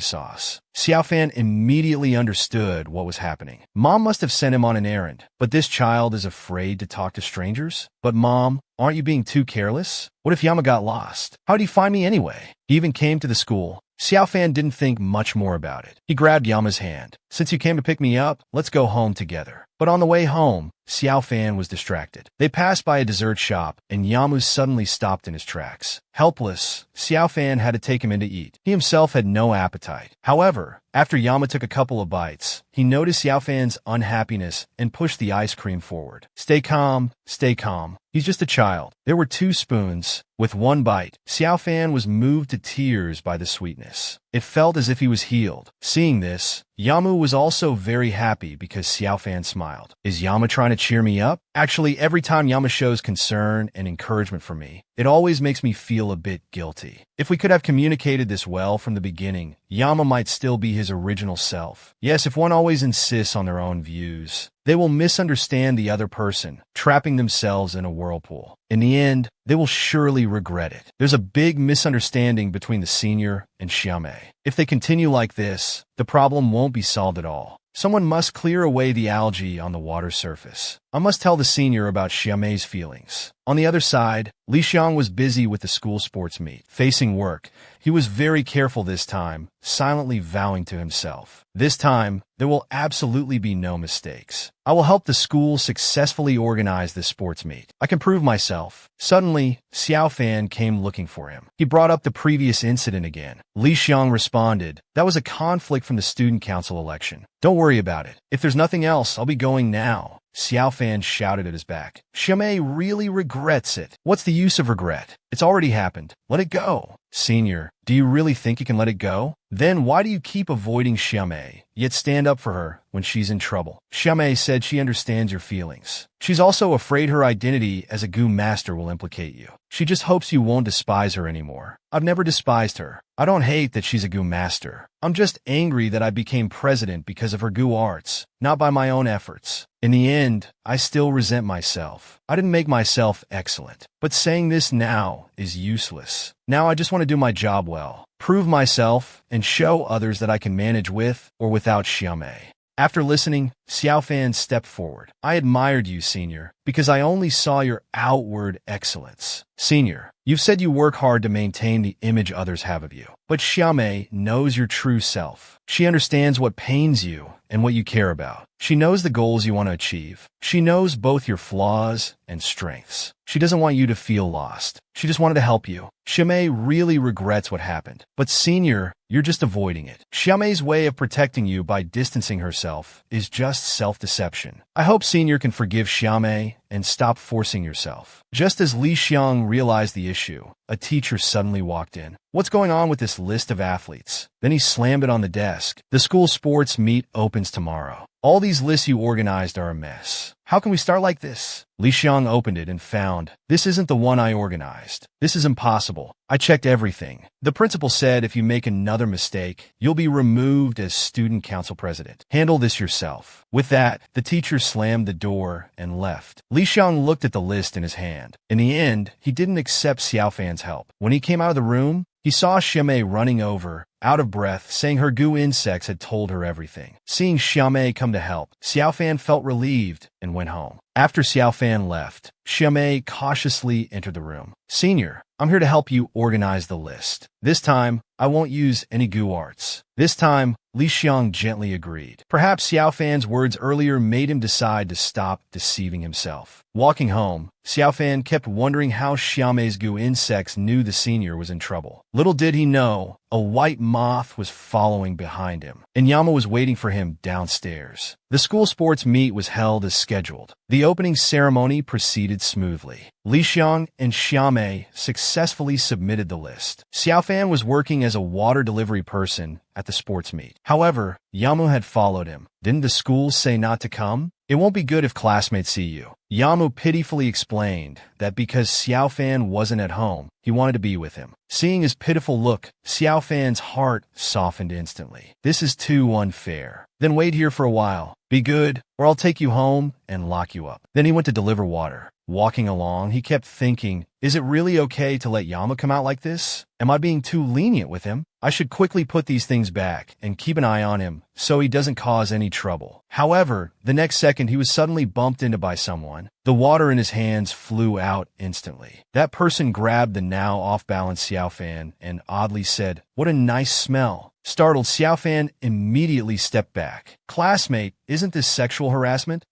sauce. Xiaofan immediately understood what was happening. Mom must have sent him on an errand, but this child is afraid to talk to strangers? But Mom, aren't you being too careless? What if Yama got lost? How'd he find me anyway? He even came to the school. Xiaofan didn't think much more about it. He grabbed Yama's hand. Since you came to pick me up, let's go home together. But on the way home, Xiaofan was distracted. They passed by a dessert shop, and Yamu suddenly stopped in his tracks. Helpless, Xiaofan had to take him in to eat. He himself had no appetite. However, after Yama took a couple of bites, he noticed Xiaofan's unhappiness and pushed the ice cream forward. Stay calm, stay calm. He's just a child. There were 2 spoons. With one bite, Xiaofan was moved to tears by the sweetness. It felt as if he was healed. Seeing this, Yamu was also very happy because Xiaofan smiled. Is Yama trying to cheer me up? Actually, every time Yama shows concern and encouragement for me, it always makes me feel a bit guilty. If we could have communicated this well from the beginning, Yama might still be his original self. Yes, if one always insists on their own views, they will misunderstand the other person, trapping themselves in a whirlpool. In the end, they will surely regret it. There's a big misunderstanding between the senior and Xiaomei. If they continue like this, the problem won't be solved at all. Someone must clear away the algae on the water surface. I must tell the senior about Xiaomei's feelings. On the other side, Li Xiang was busy with the school sports meet. Facing work, he was very careful this time, silently vowing to himself. This time, there will absolutely be no mistakes. I will help the school successfully organize this sports meet. I can prove myself. Suddenly, Xiaofan came looking for him. He brought up the previous incident again. Li Xiang responded, that was a conflict from the student council election. Don't worry about it. If there's nothing else, I'll be going now. Xiaofan shouted at his back. Xiaomei really regrets it. What's the use of regret? It's already happened. Let it go. Senior, do you really think you can let it go? Then why do you keep avoiding Xiaomei, yet stand up for her when she's in trouble? Xiaomei said she understands your feelings. She's also afraid her identity as a Gu master will implicate you. She just hopes you won't despise her anymore. I've never despised her. I don't hate that she's a Gu master. I'm just angry that I became president because of her Gu arts, not by my own efforts. In the end, I still resent myself. I didn't make myself excellent. But saying this now is useless. Now I just want to do my job well, prove myself, and show others that I can manage with or without Xiaomei. After listening, Xiaofan stepped forward. I admired you, Senior, because I only saw your outward excellence. Senior, you've said you work hard to maintain the image others have of you. But Xiaomei knows your true self. She understands what pains you and what you care about. She knows the goals you want to achieve. She knows both your flaws and strengths. She doesn't want you to feel lost. She just wanted to help you. Xiaomei really regrets what happened. But Senior, you're just avoiding it. Xiaomei's way of protecting you by distancing herself is just self-deception. I hope Senior can forgive Xiaomei and stop forcing yourself. Just as Li Xiang realized the issue, a teacher suddenly walked in. What's going on with this list of athletes? Then he slammed it on the desk. The school sports meet opens tomorrow. All these lists you organized are a mess. How can we start like this? Li Xiang opened it and found, this isn't the one I organized. This is impossible. I checked everything. The principal said if you make another mistake, you'll be removed as student council president. Handle this yourself. With that, the teacher slammed the door and left. Li Xiang looked at the list in his hand. In the end, he didn't accept Xiaofan's help. When he came out of the room, He saw Xiamei running over, out of breath, saying her goo insects had told her everything. Seeing Xiamei come to help, Xiaofan felt relieved and went home. After Xiaofan left, Xiamei cautiously entered the room. "Senior, I'm here to help you organize the list. This time, I won't use any goo arts." This time, Li Xiang gently agreed. Perhaps Xiaofan's words earlier made him decide to stop deceiving himself. Walking home, Xiaofan kept wondering how Xiamei's goo insects knew the senior was in trouble. Little did he know, a white moth was following behind him, and Yama was waiting for him downstairs. The school sports meet was held as scheduled. The opening ceremony proceeded smoothly. Li Xiang and Xiamei successfully submitted the list. Xiaofan was working as a water delivery person at the sports meet. However, Yamu had followed him. "Didn't the school say not to come? It won't be good if classmates see you." Yamu pitifully explained that because Xiaofan wasn't at home, he wanted to be with him. Seeing his pitiful look, Xiaofan's heart softened instantly. "This is too unfair. Then wait here for a while. Be good, or I'll take you home and lock you up." Then he went to deliver water. Walking along, he kept thinking, is it really okay to let Yama come out like this? Am I being too lenient with him? I should quickly put these things back and keep an eye on him so he doesn't cause any trouble. However, the next second he was suddenly bumped into by someone. The water in his hands flew out instantly. That person grabbed the now off-balance Xiaofan and oddly said, "What a nice smell." Startled, Xiaofan immediately stepped back. "Classmate, isn't this sexual harassment?"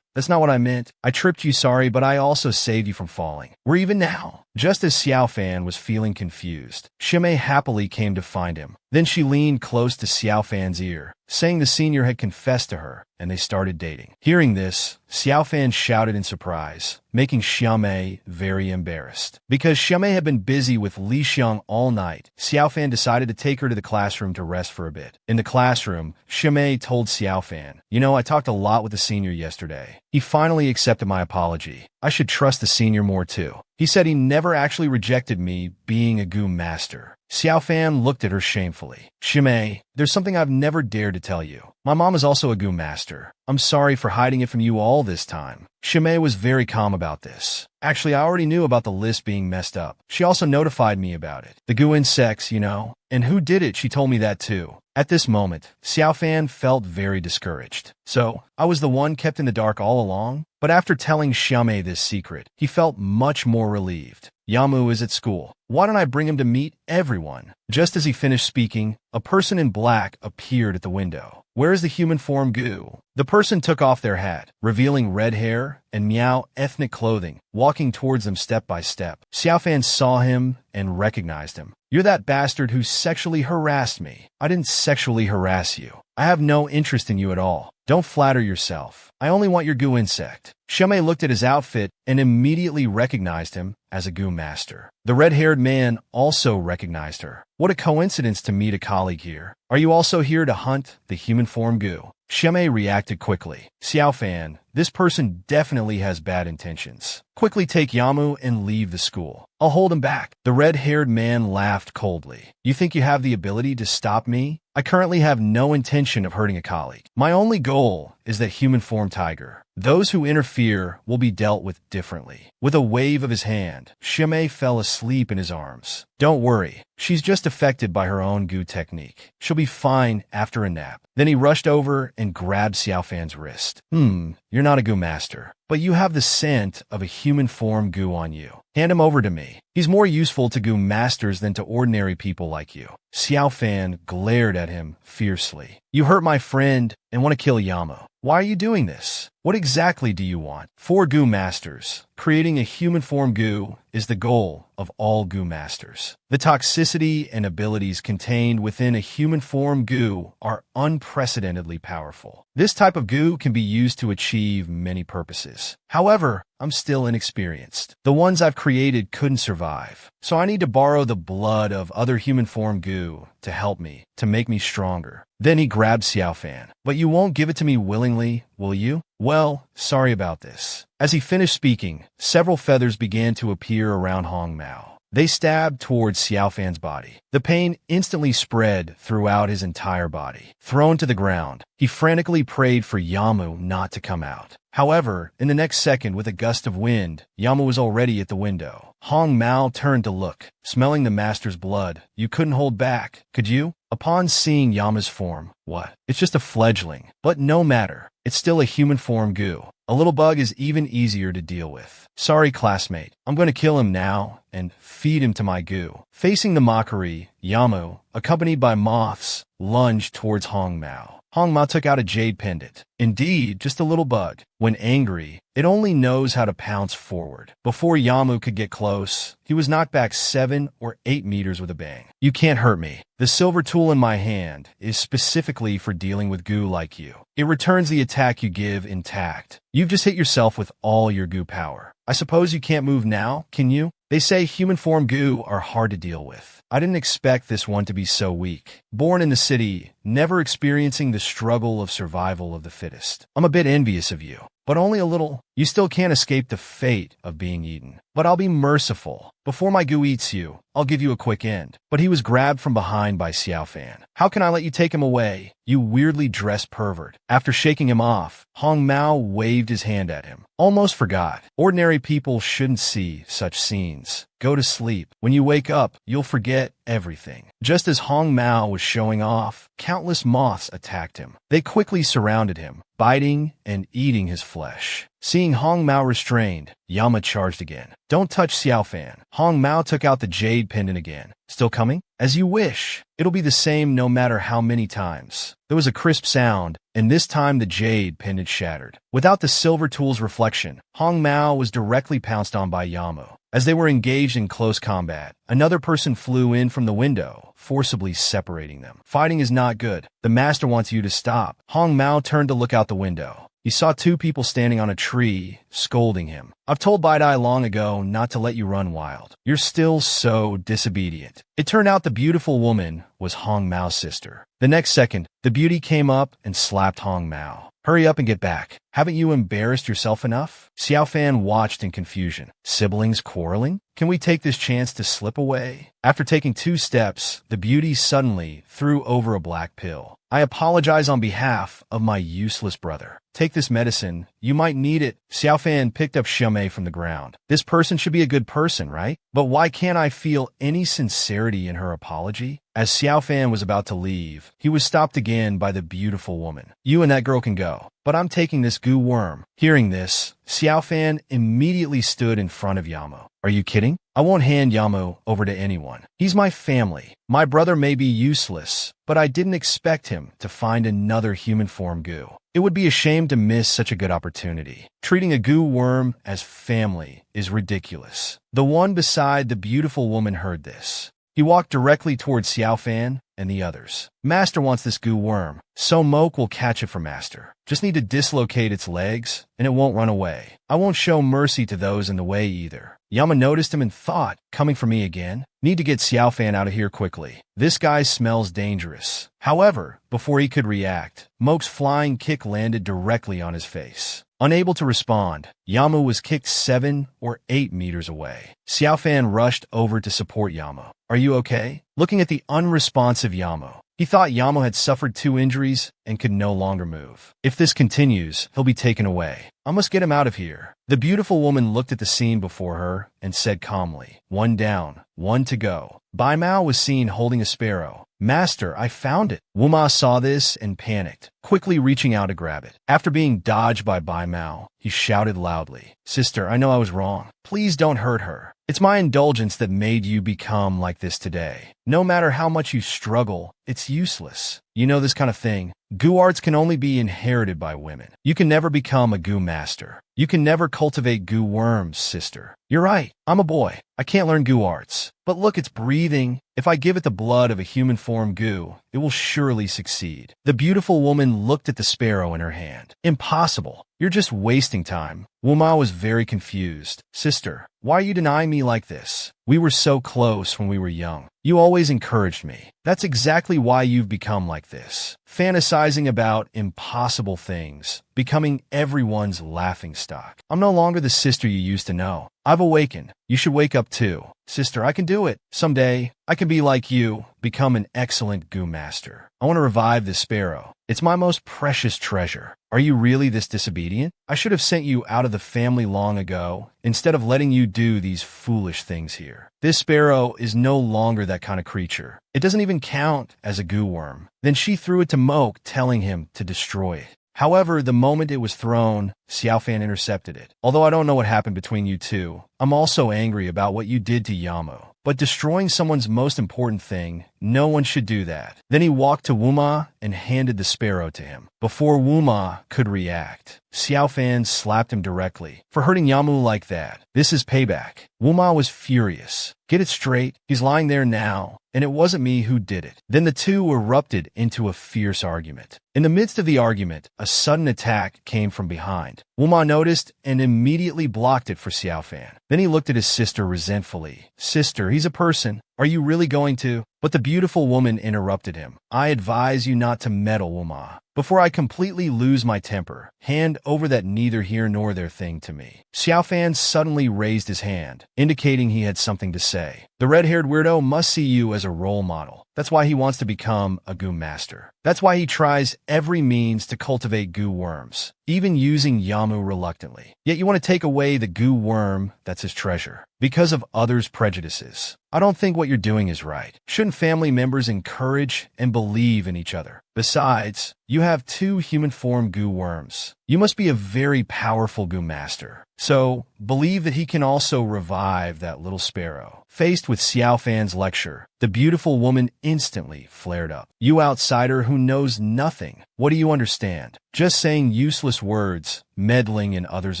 That's not what I meant. I tripped you, sorry, but I also saved you from falling. We're even now." Just as Xiaofan was feeling confused, Xiamei happily came to find him. Then she leaned close to Xiaofan's ear, saying the senior had confessed to her, and they started dating. Hearing this, Xiaofan shouted in surprise, making Xiamei very embarrassed. Because Xiamei had been busy with Li Xiang all night, Xiaofan decided to take her to the classroom to rest for a bit. In the classroom, Xiamei told Xiaofan, I talked a lot with the senior yesterday. He finally accepted my apology. I should trust the senior more too. He said he never actually rejected me being a goo master." Xiaofan looked at her shamefully. "Xiamei, there's something I've never dared to tell you. My mom is also a goo master. I'm sorry for hiding it from you all this time." Xiamei was very calm about this. "Actually, I already knew about the list being messed up. She also notified me about it. The goo insects, and who did it, she told me that too." At this moment, Xiaofan felt very discouraged. "So, I was the one kept in the dark all along?" But after telling Xiamei this secret, he felt much more relieved. "Yamu is at school. Why don't I bring him to meet everyone?" Just as he finished speaking, a person in black appeared at the window. "Where is the human form goo?" The person took off their hat, revealing red hair and Miao ethnic clothing, walking towards them step by step. Xiaofan saw him and recognized him. "You're that bastard who sexually harassed me." "I didn't sexually harass you. I have no interest in you at all. Don't flatter yourself. I only want your goo insect." Xiamei looked at his outfit and immediately recognized him as a goo master. The red-haired man also recognized her. "What a coincidence to meet a colleague here. Are you also here to hunt the human form goo?" Xiamei reacted quickly. "Xiaofan, this person definitely has bad intentions. Quickly take Yamu and leave the school. I'll hold him back." The red-haired man laughed coldly. "You think you have the ability to stop me? I currently have no intention of hurting a colleague. My only goal is that human form tiger. Those who interfere will be dealt with differently." With a wave of his hand, Xiamei fell asleep in his arms. "Don't worry, she's just affected by her own goo technique. She'll be fine after a nap." Then he rushed over and grabbed Xiaofan's wrist. You're not a goo master, but you have the scent of a human form goo on you. Hand him over to me. He's more useful to goo masters than to ordinary people like you." Xiaofan glared at him fiercely. "You hurt my friend and want to kill Yama. Why are you doing this? What exactly do you want?" For goo masters, creating a human form goo is the goal of all goo masters. The toxicity and abilities contained within a human form goo are unprecedentedly powerful. This type of goo can be used to achieve many purposes. However, I'm still inexperienced. The ones I've created couldn't survive, so I need to borrow the blood of other human form goo to help me, to make me stronger. Then he grabbed Xiaofan. "But you won't give it to me willingly, will you?" "Well, sorry about this." As he finished speaking, several feathers began to appear around Hong Mao. They stabbed towards Xiaofan's body. The pain instantly spread throughout his entire body. Thrown to the ground, he frantically prayed for Yamu not to come out. However, in the next second, with a gust of wind, Yamu was already at the window. Hong Mao turned to look, smelling the master's blood. You couldn't hold back, could you? Upon seeing Yama's form, what? It's just a fledgling. But no matter. It's still a human form goo. A little bug is even easier to deal with. Sorry, classmate. I'm going to kill him now and feed him to my goo. Facing the mockery, Yamu, accompanied by moths, lunged towards Hong Mao. Hong Mao took out a jade pendant. Indeed, just a little bug. When angry, it only knows how to pounce forward. Before Yamu could get close, he was knocked back 7 or 8 meters with a bang. You can't hurt me. The silver tool in my hand is specifically for dealing with goo like you. It returns the attack you give intact. You've just hit yourself with all your goo power. I suppose you can't move now, can you? They say human form goo are hard to deal with. I didn't expect this one to be so weak. Born in the city, never experiencing the struggle of survival of the fittest. I'm a bit envious of you, but only a little. You still can't escape the fate of being eaten. But I'll be merciful. Before my goo eats you, I'll give you a quick end. But he was grabbed from behind by Xiaofan. How can I let you take him away, you weirdly dressed pervert? After shaking him off, Hong Mao waved his hand at him. Almost forgot. Ordinary people shouldn't see such scenes. Go to sleep. When you wake up, you'll forget everything. Just as Hong Mao was showing off, countless moths attacked him. They quickly surrounded him, biting and eating his flesh. Seeing Hong Mao restrained, Yama charged again. Don't touch Xiaofan. Hong Mao took out the jade pendant again. Still coming? As you wish. It'll be the same no matter how many times. There was a crisp sound, and this time the jade pendant shattered. Without the silver tool's reflection, Hong Mao was directly pounced on by Yamu. As they were engaged in close combat, another person flew in from the window, forcibly separating them. Fighting is not good. The master wants you to stop. Hong Mao turned to look out the window. He saw 2 people standing on a tree, scolding him. I've told Baidai long ago not to let you run wild. You're still so disobedient. It turned out the beautiful woman was Hong Mao's sister. The next second, the beauty came up and slapped Hong Mao. Hurry up and get back. Haven't you embarrassed yourself enough? Xiaofan watched in confusion. Siblings quarreling? Can we take this chance to slip away? After taking 2 steps, the beauty suddenly threw over a black pill. I apologize on behalf of my useless brother. Take this medicine. You might need it. Xiaofan picked up Shimei from the ground. This person should be a good person, right? But why can't I feel any sincerity in her apology? As Xiaofan was about to leave, he was stopped again by the beautiful woman. You and that girl can go, but I'm taking this goo worm. Hearing this, Xiaofan immediately stood in front of Yamu. Are you kidding? I won't hand Yamu over to anyone. He's my family. My brother may be useless, but I didn't expect him to find another human form goo. It would be a shame to miss such a good opportunity. Treating a goo worm as family is ridiculous. The one beside the beautiful woman heard this. He walked directly towards Xiaofan and the others. Master wants this goo worm, so Moke will catch it for Master. Just need to dislocate its legs, and it won't run away. I won't show mercy to those in the way either. Yama noticed him and thought, coming for me again? Need to get Xiaofan out of here quickly. This guy smells dangerous. However, before he could react, Moke's flying kick landed directly on his face. Unable to respond, Yamu was kicked 7 or 8 meters away. Xiaofan rushed over to support Yamu. Are you okay? Looking at the unresponsive Yamu, he thought Yamu had suffered 2 injuries and could no longer move. If this continues, he'll be taken away. I must get him out of here. The beautiful woman looked at the scene before her and said calmly, 1 down, 1 to go. Bai Mao was seen holding a sparrow. Master, I found it. Wu Ma saw this and panicked, quickly reaching out to grab it. After being dodged by Bai Mao, he shouted loudly, Sister, I know I was wrong. Please don't hurt her. It's my indulgence that made you become like this today. No matter how much you struggle, it's useless. You know this kind of thing. Goo arts can only be inherited by women. You can never become a goo master. You can never cultivate goo worms, sister. You're right. I'm a boy. I can't learn goo arts. But look, it's breathing. If I give it the blood of a human form goo, it will surely succeed. The beautiful woman looked at the sparrow in her hand. Impossible. You're just wasting time. Wuma was very confused. Sister, why are you denying me like this? We were so close when we were young. You always encouraged me. That's exactly why you've become like this. Fantasizing about impossible things, becoming everyone's laughingstock. I'm no longer the sister you used to know. I've awakened. You should wake up too. Sister, I can do it. Someday, I can be like you, become an excellent goo master. I want to revive this sparrow. It's my most precious treasure. Are you really this disobedient? I should have sent you out of the family long ago, instead of letting you do these foolish things here. This sparrow is no longer that kind of creature. It doesn't even count as a goo worm. Then she threw it to Moke, telling him to destroy it. However, the moment it was thrown, Xiaofan intercepted it. Although I don't know what happened between you two, I'm also angry about what you did to Yamu. But destroying someone's most important thing, no one should do that. Then he walked to Wuma and handed the sparrow to him. Before Wuma could react, Xiaofan slapped him directly for hurting Yamu like that. This is payback. Wuma was furious. Get it straight, he's lying there now, and it wasn't me who did it. Then the two erupted into a fierce argument. In the midst of the argument, a sudden attack came from behind. Wuma noticed and immediately blocked it for Xiaofan. Then he looked at his sister resentfully. Sister, he's a person. Are you really going to? But the beautiful woman interrupted him. I advise you not to meddle, Wuma. Before I completely lose my temper, hand over that neither here nor there thing to me. Xiaofan suddenly raised his hand, indicating he had something to say. The red-haired weirdo must see you as a role model. That's why he wants to become a goo master. That's why he tries every means to cultivate goo worms, even using Yamu reluctantly. Yet you want to take away the goo worm that's his treasure, because of others' prejudices. I don't think what you're doing is right. Shouldn't family members encourage and believe in each other? Besides, you have two human-form goo worms. You must be a very powerful goo master. So, believe that he can also revive that little sparrow. Faced with Xiaofan's lecture, the beautiful woman instantly flared up. You outsider who knows nothing, what do you understand? Just saying useless words, meddling in others'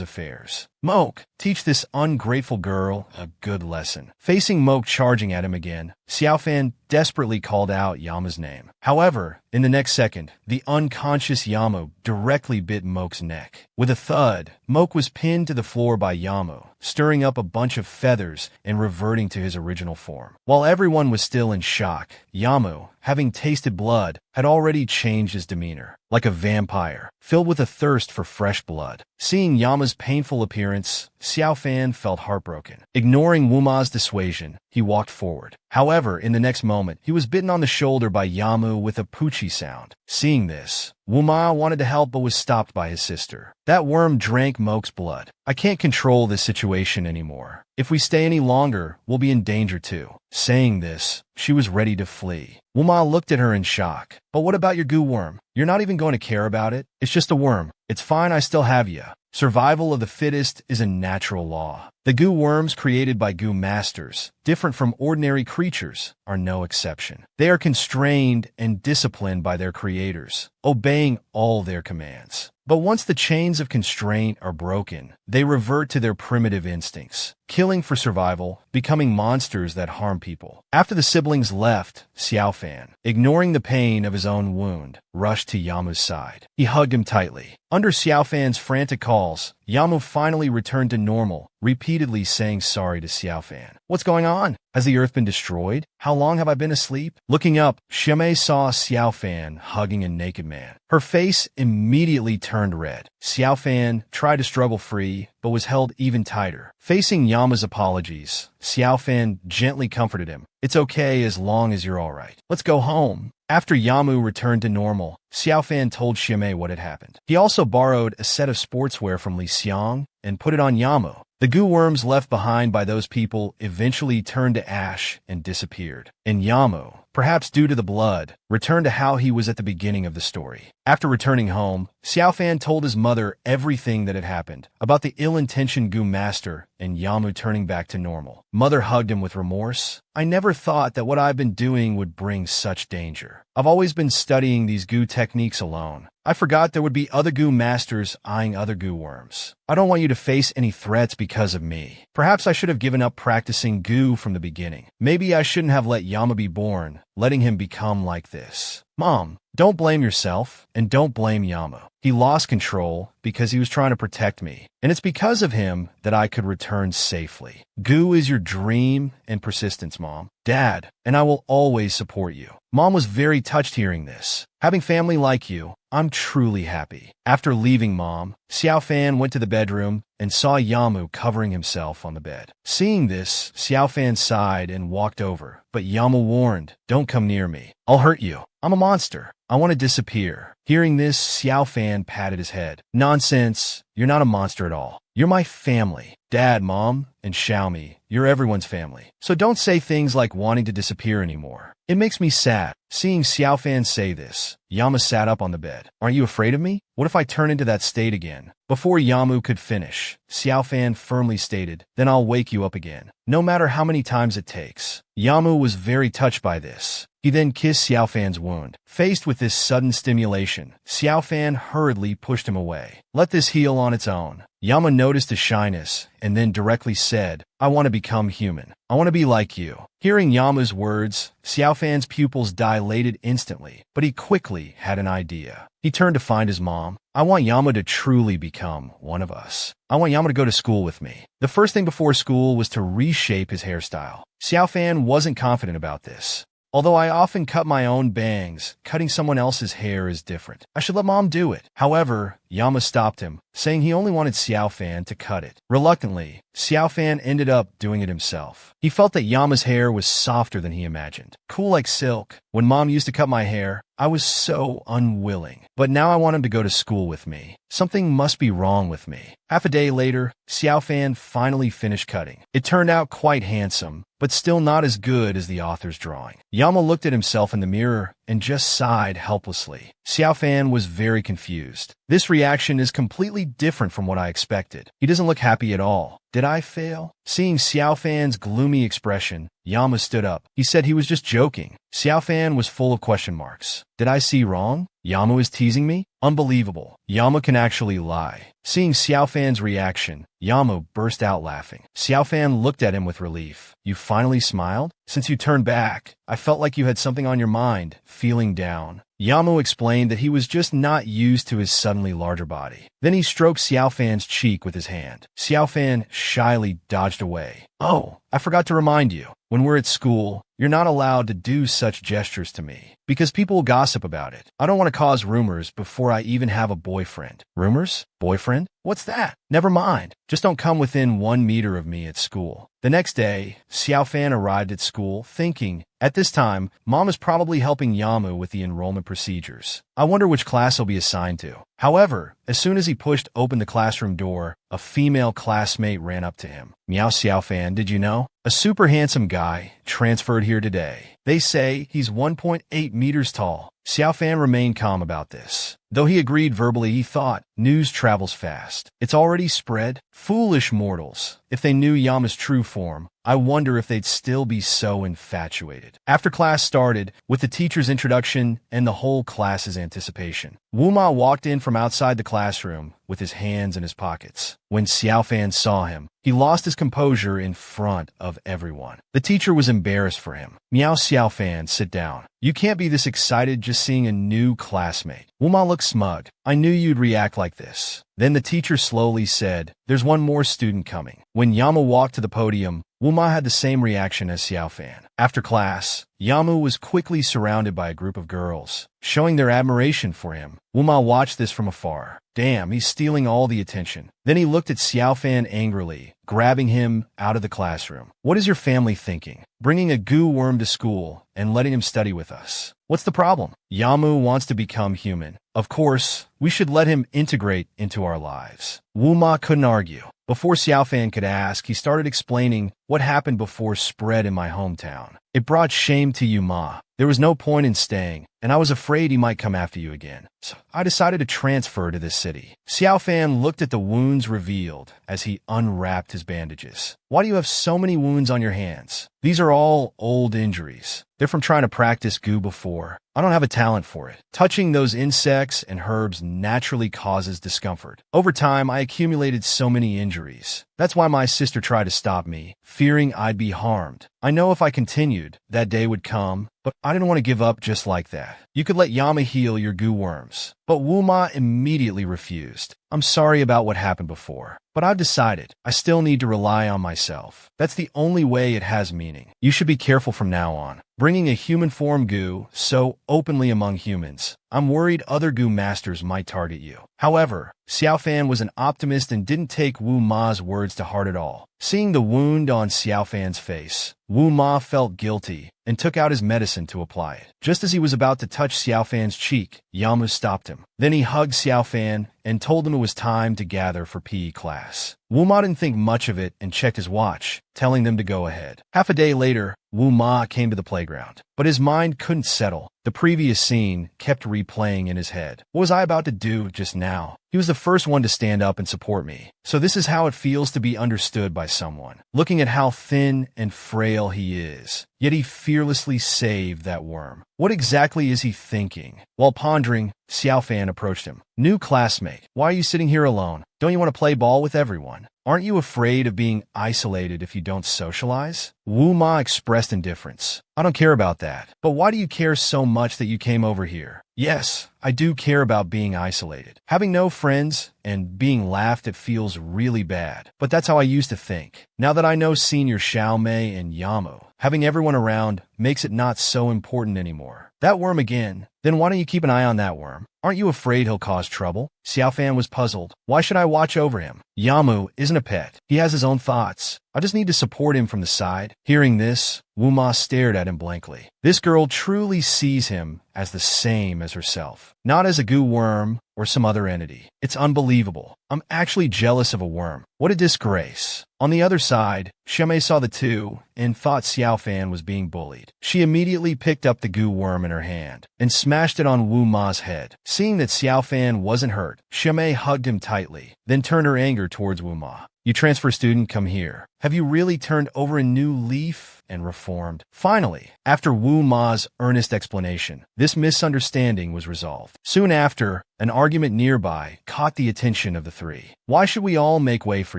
affairs. Moke, teach this ungrateful girl a good lesson. Facing Moke charging at him again, Xiaofan desperately called out Yamu's name. However, in the next second, the unconscious Yamu directly bit Moke's neck. With a thud, Moke was pinned to the floor by Yamu, stirring up a bunch of feathers and reverting to his original form. While everyone was still in shock, Yamu, having tasted blood, had already changed his demeanor. Like a vampire, filled with a thirst for fresh blood. Seeing Yama's painful appearance, Xiaofan felt heartbroken. Ignoring Wuma's dissuasion, he walked forward. However, in the next moment, he was bitten on the shoulder by Yamu with a poochie sound. Seeing this, Wuma wanted to help but was stopped by his sister. That worm drank Moke's blood. I can't control this situation anymore. If we stay any longer, we'll be in danger too. Saying this, she was ready to flee. Wuma looked at her in shock. But what about your goo worm? You're not even going to care about it? It's just a worm. It's fine, I still have you. Survival of the fittest is a natural law. The goo worms created by goo masters, different from ordinary creatures, are no exception. They are constrained and disciplined by their creators, obeying all their commands. But once the chains of constraint are broken, they revert to their primitive instincts, killing for survival, becoming monsters that harm people. After the siblings left, Xiaofan, ignoring the pain of his own wound, rushed to Yamu's side. He hugged him tightly. Under Xiaofan's frantic calls, Yamu finally returned to normal, repeatedly saying sorry to Xiaofan. What's going on? Has the earth been destroyed? How long have I been asleep? Looking up, Xiamei saw Xiaofan hugging a naked man. Her face immediately turned red. Xiaofan tried to struggle free, but was held even tighter. Facing Yama's apologies, Xiaofan gently comforted him. It's okay as long as you're alright. Let's go home. After Yamu returned to normal, Xiaofan told Xiamei what had happened. He also borrowed a set of sportswear from Li Xiang and put it on Yamu. The goo worms left behind by those people eventually turned to ash and disappeared. And Yamu, perhaps due to the blood, returned to how he was at the beginning of the story. After returning home, Xiaofan told his mother everything that had happened, about the ill-intentioned goo master and Yamu turning back to normal. Mother hugged him with remorse. I never thought that what I've been doing would bring such danger. I've always been studying these goo techniques alone. I forgot there would be other goo masters eyeing other goo worms. I don't want you to face any threats because of me. Perhaps I should have given up practicing goo from the beginning. Maybe I shouldn't have let Yama be born, letting him become like this. Mom, don't blame yourself, and don't blame Yamu. He lost control because he was trying to protect me, and it's because of him that I could return safely. Gu is your dream and persistence, Mom. Dad, and I will always support you. Mom was very touched hearing this. Having family like you, I'm truly happy. After leaving Mom, Xiao Fan went to the bedroom and saw Yamu covering himself on the bed. Seeing this, Xiao Fan sighed and walked over, but Yamu warned, "Don't come near me. I'll hurt you. I'm a monster. I want to disappear." Hearing this, Xiao Fan patted his head. "Nonsense. You're not a monster at all. You're my family. Dad, Mom, and Xiaomi, you're everyone's family. So don't say things like wanting to disappear anymore. It makes me sad." Seeing Xiao Fan say this, Yamu sat up on the bed. "Aren't you afraid of me? What if I turn into that state again?" Before Yamu could finish, Xiao Fan firmly stated, "Then I'll wake you up again, no matter how many times it takes." Yamu was very touched by this. He then kissed Xiao Fan's wound. Faced with this sudden stimulation, Xiao Fan hurriedly pushed him away. "Let this heal on its own." Yamu noticed his shyness and then directly said, "I want to become human. I want to be like you." Hearing Yamu's words, Xiao Fan's pupils dilated instantly, but he quickly had an idea. He turned to find his mom. "I want Yamu to truly become one of us. I want Yamu to go to school with me." The first thing before school was to reshape his hairstyle. Xiao Fan wasn't confident about this. "Although I often cut my own bangs, cutting someone else's hair is different. I should let Mom do it." However, Yamu stopped him, saying he only wanted Xiao Fan to cut it. Reluctantly, Xiao Fan ended up doing it himself. He felt that Yamu's hair was softer than he imagined, cool like silk. "When Mom used to cut my hair, I was so unwilling. But now I want him to go to school with me. Something must be wrong with me." Half a day later, Xiao Fan finally finished cutting. It turned out quite handsome, but still not as good as the author's drawing. Yamu looked at himself in the mirror and just sighed helplessly. Xiao Fan was very confused. This reaction is completely different from what I expected. He doesn't look happy at all. Did I fail? Seeing Xiao Fan's gloomy expression, Yamu stood up. He said he was just joking. Xiao Fan was full of question marks. Did I see wrong? Yamu is teasing me? Unbelievable. Yamu can actually lie. Seeing Xiao Fan's reaction, Yamu burst out laughing. Xiao Fan looked at him with relief. "You finally smiled? Since you turned back, I felt like you had something on your mind." Feeling down, Yamu explained that he was just not used to his suddenly larger body. Then he stroked Xiao Fan's cheek with his hand. Xiao Fan shyly dodged away. "Oh, I forgot to remind you. When we're at school, you're not allowed to do such gestures to me, because people will gossip about it. I don't want to cause rumors before I even have a boyfriend." "Rumors? Boyfriend? What's that?" "Never mind. Just don't come within 1 meter of me at school." The next day, Xiao Fan arrived at school thinking, at this time, Mom is probably helping Yamu with the enrollment procedures. I wonder which class he'll be assigned to. However, as soon as he pushed open the classroom door, a female classmate ran up to him. "Meow, Xiao Fan, did you know? A super handsome guy transferred here today. They say he's 1.8 meters tall." Xiao Fan remained calm about this. Though he agreed verbally, he thought, news travels fast. It's already spread. Foolish mortals. If they knew Yama's true form, I wonder if they'd still be so infatuated. After class started, with the teacher's introduction and the whole class's anticipation, Wuma walked in from outside the classroom with his hands in his pockets. When Xiao Fan saw him, he lost his composure in front of everyone. The teacher was embarrassed for him. "Meow, Xiao Fan, sit down. You can't be this excited just seeing a new classmate." Wuma looked smug. "I knew you'd react like this." Then the teacher slowly said, "There's one more student coming." When Yamu walked to the podium, Wuma had the same reaction as Xiao Fan. After class, Yamu was quickly surrounded by a group of girls, showing their admiration for him. Wuma watched this from afar. Damn, he's stealing all the attention. Then he looked at Xiao Fan angrily, grabbing him out of the classroom. "What is your family thinking? Bringing a goo worm to school and letting him study with us? What's the problem?" "Yamu wants to become human. Of course, we should let him integrate into our lives." Wuma couldn't argue. Before Xiao Fan could ask, he started explaining what happened before spread in my hometown. "It brought shame to you, Ma. There was no point in staying, and I was afraid he might come after you again. So I decided to transfer to this city." Xiao Fan looked at the wounds revealed as he unwrapped his bandages. "Why do you have so many wounds on your hands?" "These are all old injuries. They're from trying to practice goo before. I don't have a talent for it. Touching those insects and herbs naturally causes discomfort. Over time, I accumulated so many injuries. That's why my sister tried to stop me, fearing I'd be harmed. I know if I continued, that day would come, but I didn't want to give up just like that. You could let Yama heal your goo worms. But Wuma immediately refused. I'm sorry about what happened before, but I've decided I still need to rely on myself. That's the only way it has meaning. You should be careful from now on. Bringing a human form goo so openly among humans, I'm worried other goo masters might target you. However, Xiaofan was an optimist and didn't take Wu Ma's words to heart at all. Seeing the wound on Xiaofan's face, Wu Ma felt guilty and took out his medicine to apply it. Just as he was about to touch Xiaofan's cheek, Yamu stopped him. Then he hugged Xiaofan and told him it was time to gather for PE class. Wu Ma didn't think much of it and checked his watch, telling them to go ahead. Half a day later, Wu Ma came to the playground, but his mind couldn't settle. The previous scene kept replaying in his head. What was I about to do just now? He was the first one to stand up and support me. So this is how it feels to be understood by someone. Looking at how thin and frail he is, yet he fearlessly saved that worm. What exactly is he thinking? While pondering, Xiaofan approached him. New classmate, why are you sitting here alone? Don't you want to play ball with everyone? Aren't you afraid of being isolated if you don't socialize? Wu Ma expressed indifference. I don't care about that. But why do you care so much that you came over here? Yes, I do care about being isolated. Having no friends and being laughed at feels really bad. But that's how I used to think. Now that I know Senior Xiaomei and Yamu, having everyone around makes it not so important anymore. That worm again. Then why don't you keep an eye on that worm? Aren't you afraid he'll cause trouble? Xiaofan was puzzled. Why should I watch over him? Yamu isn't a pet. He has his own thoughts. I just need to support him from the side. Hearing this, Wu Ma stared at him blankly. This girl truly sees him as the same as herself, not as a goo worm or some other entity. It's unbelievable. I'm actually jealous of a worm. What a disgrace. On the other side, Xiaomei saw the two and thought Xiaofan was being bullied. She immediately picked up the goo worm in her hand and smashed it on Wu Ma's head. Seeing that Xiaofan wasn't hurt, Xiaomei hugged him tightly, then turned her anger towards Wu Ma. You transfer student, come here. Have you really turned over a new leaf and reformed? Finally, after Wu Ma's earnest explanation, this misunderstanding was resolved. Soon after, an argument nearby caught the attention of the three. Why should we all make way for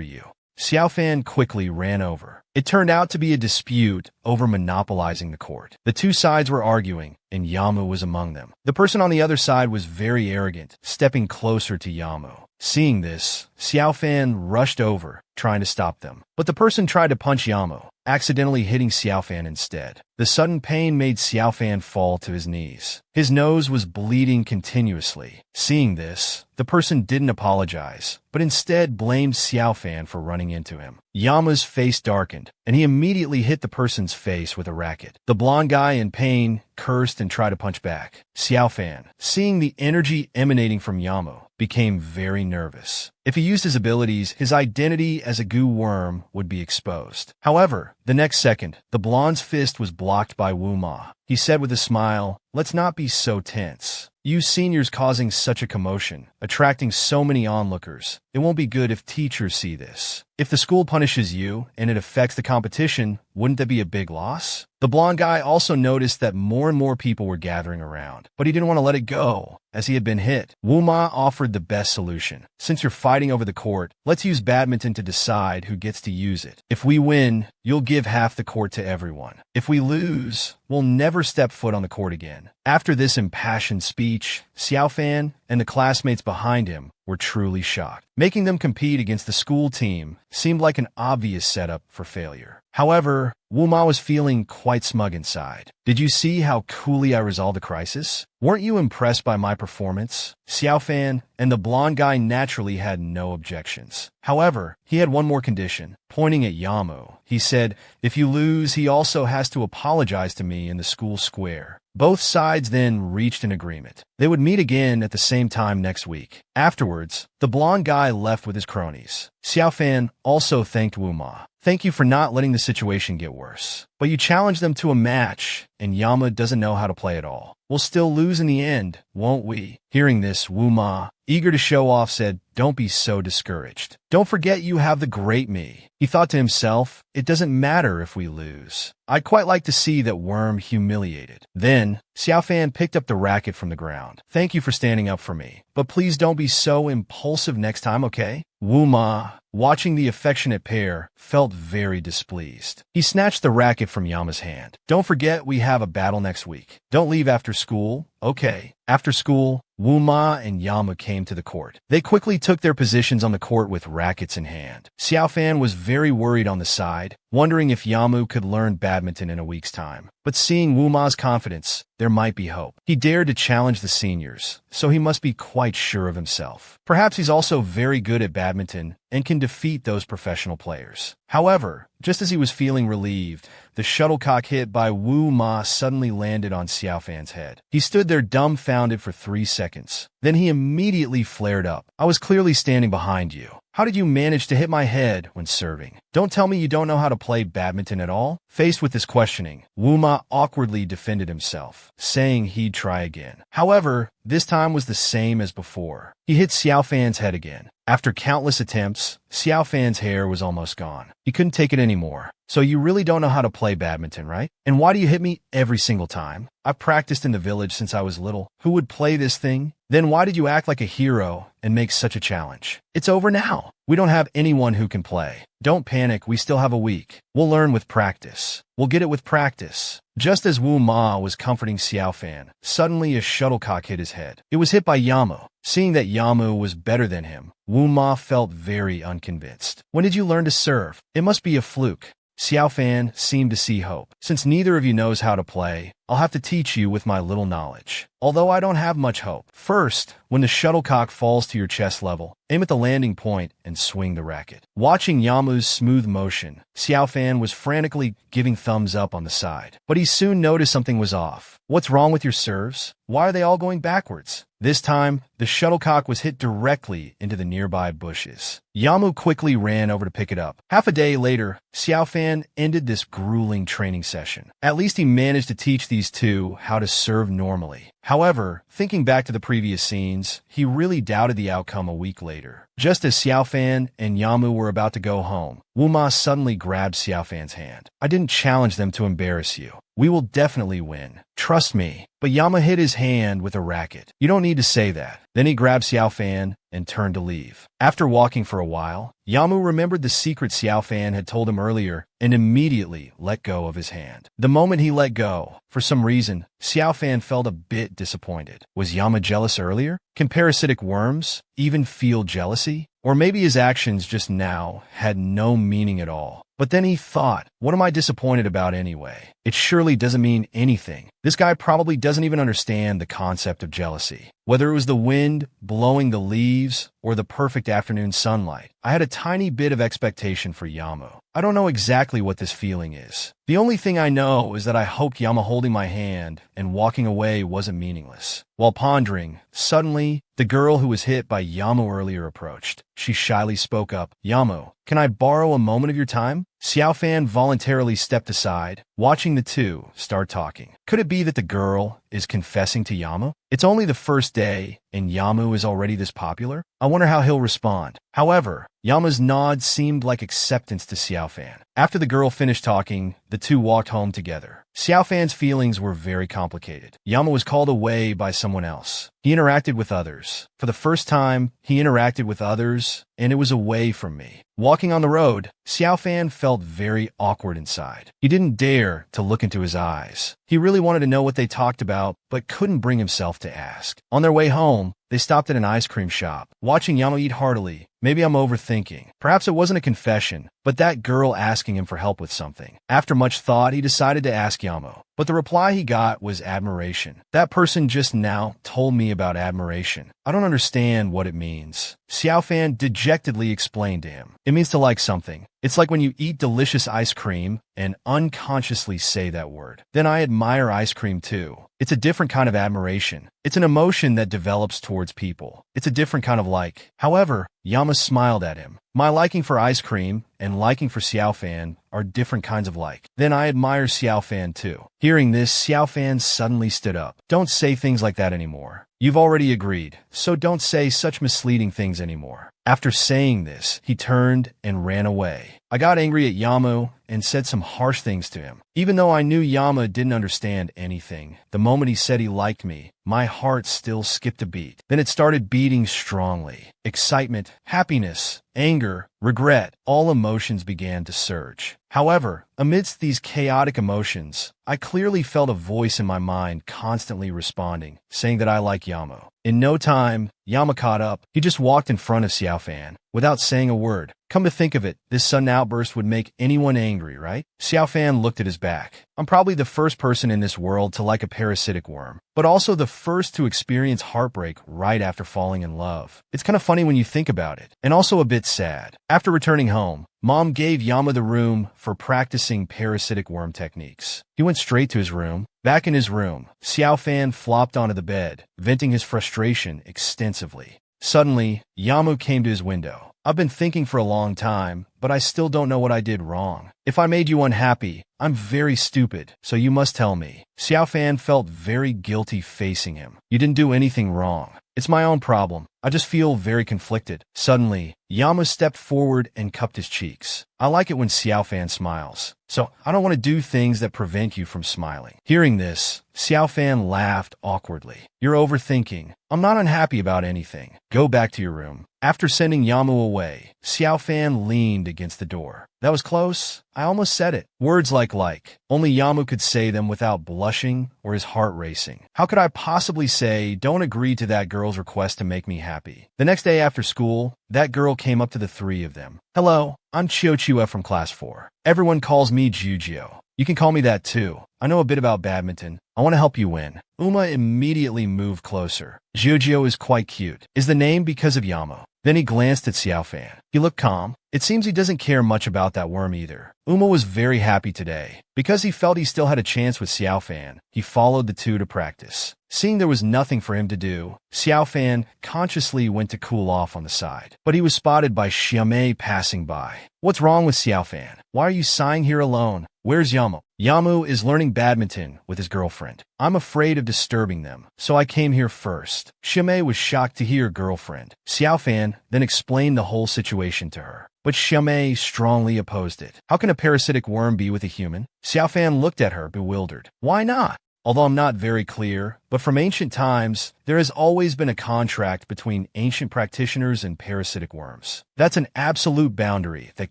you? Xiaofan quickly ran over. It turned out to be a dispute over monopolizing the court. The two sides were arguing, and Yamu was among them. The person on the other side was very arrogant, stepping closer to Yamu. Seeing this, Xiaofan rushed over, trying to stop them. But the person tried to punch Yamu, accidentally hitting Xiaofan instead. The sudden pain made Xiaofan fall to his knees. His nose was bleeding continuously. Seeing this, the person didn't apologize, but instead blamed Xiaofan for running into him. Yamu's face darkened, and he immediately hit the person's face with a racket. The blonde guy, in pain, cursed and tried to punch back. Xiaofan, seeing the energy emanating from Yamu, became very nervous. If he used his abilities, his identity as a goo worm would be exposed. However, the next second, the blonde's fist was blocked by Wu Ma. He said with a smile, "Let's not be so tense. You seniors causing such a commotion, attracting so many onlookers. It won't be good if teachers see this. If the school punishes you and it affects the competition, wouldn't that be a big loss?" The blonde guy also noticed that more and more people were gathering around, but he didn't want to let it go, as he had been hit. Wu Ma offered the best solution. Since you're fighting over the court, let's use badminton to decide who gets to use it. If we win, you'll give half the court to everyone. If we lose, we'll never step foot on the court again. After this impassioned speech, Xiaofan and the classmates behind him were truly shocked. Making them compete against the school team seemed like an obvious setup for failure. However, Wu Ma was feeling quite smug inside. Did you see how coolly I resolved the crisis? Weren't you impressed by my performance? Xiaofan and the blonde guy naturally had no objections. However, he had one more condition. Pointing at Yamu, he said, "If you lose, he also has to apologize to me in the school square." Both sides then reached an agreement. They would meet again at the same time next week. Afterwards, the blonde guy left with his cronies. Xiaofan also thanked Wu Ma. "Thank you for not letting the situation get worse. But you challenged them to a match, and Yama doesn't know how to play at all. We'll still lose in the end, won't we?" Hearing this, Wu Ma eager to show off, said, "Don't be so discouraged. Don't forget you have the great me." He thought to himself, "It doesn't matter if we lose. I'd quite like to see that worm humiliated." Then, Xiaofan picked up the racket from the ground. "Thank you for standing up for me, but please don't be so impulsive next time, okay?" Wu Ma, watching the affectionate pair, felt very displeased. He snatched the racket from Yama's hand. "Don't forget we have a battle next week. Don't leave after school, okay?" After school, Wu Ma and Yama came to the court. They quickly took their positions on the court with rackets in hand. Xiaofan was very worried on the side, wondering if Yamu could learn badminton in a week's time. But seeing Wu Ma's confidence, there might be hope. He dared to challenge the seniors, so he must be quite sure of himself. Perhaps he's also very good at badminton and can defeat those professional players. However, just as he was feeling relieved, the shuttlecock hit by Wu Ma suddenly landed on Xiaofan's head. He stood there dumbfounded for 3 seconds. Then he immediately flared up. "I was clearly standing behind you. How did you manage to hit my head when serving? Don't tell me you don't know how to play badminton at all?" Faced with this questioning, Wu Ma awkwardly defended himself, saying he'd try again. However, this time was the same as before. He hit Xiaofan's head again. After countless attempts, Xiaofan's hair was almost gone. He couldn't take it anymore. "So you really don't know how to play badminton, right? And why do you hit me every single time? I've practiced in the village since I was little. Who would play this thing? Then why did you act like a hero and make such a challenge? It's over now. We don't have anyone who can play. Don't panic, we still have a week. We'll learn with practice. We'll get it with practice." Just as Wu Ma was comforting Xiaofan, suddenly a shuttlecock hit his head. It was hit by Yamu. Seeing that Yamu was better than him, Wu Ma felt very unconvinced. "When did you learn to serve? It must be a fluke." Xiaofan seemed to see hope. "Since neither of you knows how to play, I'll have to teach you with my little knowledge. Although I don't have much hope. First, when the shuttlecock falls to your chest level, aim at the landing point and swing the racket." Watching Yamu's smooth motion, Xiaofan was frantically giving thumbs up on the side. But he soon noticed something was off. "What's wrong with your serves? Why are they all going backwards?" This time, the shuttlecock was hit directly into the nearby bushes. Yamu quickly ran over to pick it up. Half a day later, Xiaofan ended this grueling training session. At least he managed to teach these two how to serve normally. However, thinking back to the previous scenes, he really doubted the outcome a week later. Just as Xiaofan and Yamu were about to go home, Wu Ma suddenly grabbed Xiaofan's hand. "I didn't challenge them to embarrass you. We will definitely win. Trust me." But Yama hit his hand with a racket. "You don't need to say that." Then he grabbed Xiaofan and turned to leave. After walking for a while, Yamu remembered the secret Xiaofan had told him earlier and immediately let go of his hand. The moment he let go, for some reason, Xiaofan felt a bit disappointed. Was Yama jealous earlier? Can parasitic worms even feel jealousy? Or maybe his actions just now had no meaning at all. But then he thought, what am I disappointed about anyway? It surely doesn't mean anything. This guy probably doesn't even understand the concept of jealousy. Whether it was the wind blowing the leaves or the perfect afternoon sunlight, I had a tiny bit of expectation for Yamu. I don't know exactly what this feeling is. The only thing I know is that I hoped Yama holding my hand and walking away wasn't meaningless. While pondering, suddenly, the girl who was hit by Yamu earlier approached. She shyly spoke up, "Yamu, can I borrow a moment of your time?" Xiaofan voluntarily stepped aside, watching the two start talking. Could it be that the girl is confessing to Yamu? It's only the first day, and Yamu is already this popular? I wonder how he'll respond. However, Yama's nod seemed like acceptance to Xiaofan. After the girl finished talking, the two walked home together. Xiaofan's feelings were very complicated. Yama was called away by someone else. He interacted with others. For the first time, he interacted with others, and it was away from me. Walking on the road, Xiaofan felt very awkward inside. He didn't dare to look into his eyes. He really wanted to know what they talked about, but couldn't bring himself to ask. On their way home, they stopped at an ice cream shop. Watching Yama eat heartily, maybe I'm overthinking. Perhaps it wasn't a confession, but that girl asking him for help with something. After much thought, he decided to ask Yamu. But the reply he got was admiration. That person just now told me about admiration. I don't understand what it means. Xiaofan dejectedly explained to him. It means to like something. It's like when you eat delicious ice cream and unconsciously say that word. Then I admire ice cream too. It's a different kind of admiration. It's an emotion that develops towards people. It's a different kind of like. However, Yama smiled at him. My liking for ice cream and liking for Xiaofan are different kinds of like. Then I admire Xiaofan too. Hearing this, Xiaofan suddenly stood up. Don't say things like that anymore. You've already agreed, so don't say such misleading things anymore. After saying this, he turned and ran away. I got angry at Yamu and said some harsh things to him. Even though I knew Yama didn't understand anything, the moment he said he liked me, my heart still skipped a beat. Then it started beating strongly. Excitement, happiness, anger, regret, all emotions began to surge. However, amidst these chaotic emotions, I clearly felt a voice in my mind constantly responding, saying that I like Yamu. In no time, Yama caught up. He just walked in front of Xiaofan, without saying a word. Come to think of it, this sudden outburst would make anyone angry, right? Xiaofan looked at his back. I'm probably the first person in this world to like a parasitic worm, but also the first to experience heartbreak right after falling in love. It's kind of funny when you think about it, and also a bit sad. After returning home, Mom gave Yama the room for practicing parasitic worm techniques. He went straight to his room. Back in his room, Xiaofan flopped onto the bed, venting his frustration extensively. Suddenly, Yamu came to his window. I've been thinking for a long time, but I still don't know what I did wrong. If I made you unhappy, I'm very stupid, so you must tell me. Xiaofan felt very guilty facing him. You didn't do anything wrong. It's my own problem. I just feel very conflicted. Suddenly, Yama stepped forward and cupped his cheeks. I like it when Xiaofan smiles, so I don't want to do things that prevent you from smiling. Hearing this, Xiaofan laughed awkwardly. You're overthinking. I'm not unhappy about anything. Go back to your room. After sending Yamu away, Xiaofan leaned against the door. That was close. I almost said it. Words like. Only Yamu could say them without blushing or his heart racing. How could I possibly say, don't agree to that girl's request to make me happy? The next day after school, that girl came up to the three of them. Hello, I'm Chiochua from class 4. Everyone calls me Jujio. You can call me that too. I know a bit about badminton. I want to help you win. Uma immediately moved closer. Jujio is quite cute. Is the name because of Yamu? Then he glanced at Xiaofan. He looked calm. It seems he doesn't care much about that worm either. Uma was very happy today. Because he felt he still had a chance with Xiaofan, he followed the two to practice. Seeing there was nothing for him to do, Xiaofan consciously went to cool off on the side. But he was spotted by Xiamei passing by. What's wrong with Xiaofan? Why are you sighing here alone? Where's Yamu? Yamu is learning badminton with his girlfriend. I'm afraid of disturbing them, so I came here first. Xiamei was shocked to hear girlfriend. Xiaofan then explained the whole situation to her. But Xiamei strongly opposed it. How can a parasitic worm be with a human? Xiaofan looked at her, bewildered. Why not? Although I'm not very clear, but from ancient times, there has always been a contract between ancient practitioners and parasitic worms. That's an absolute boundary that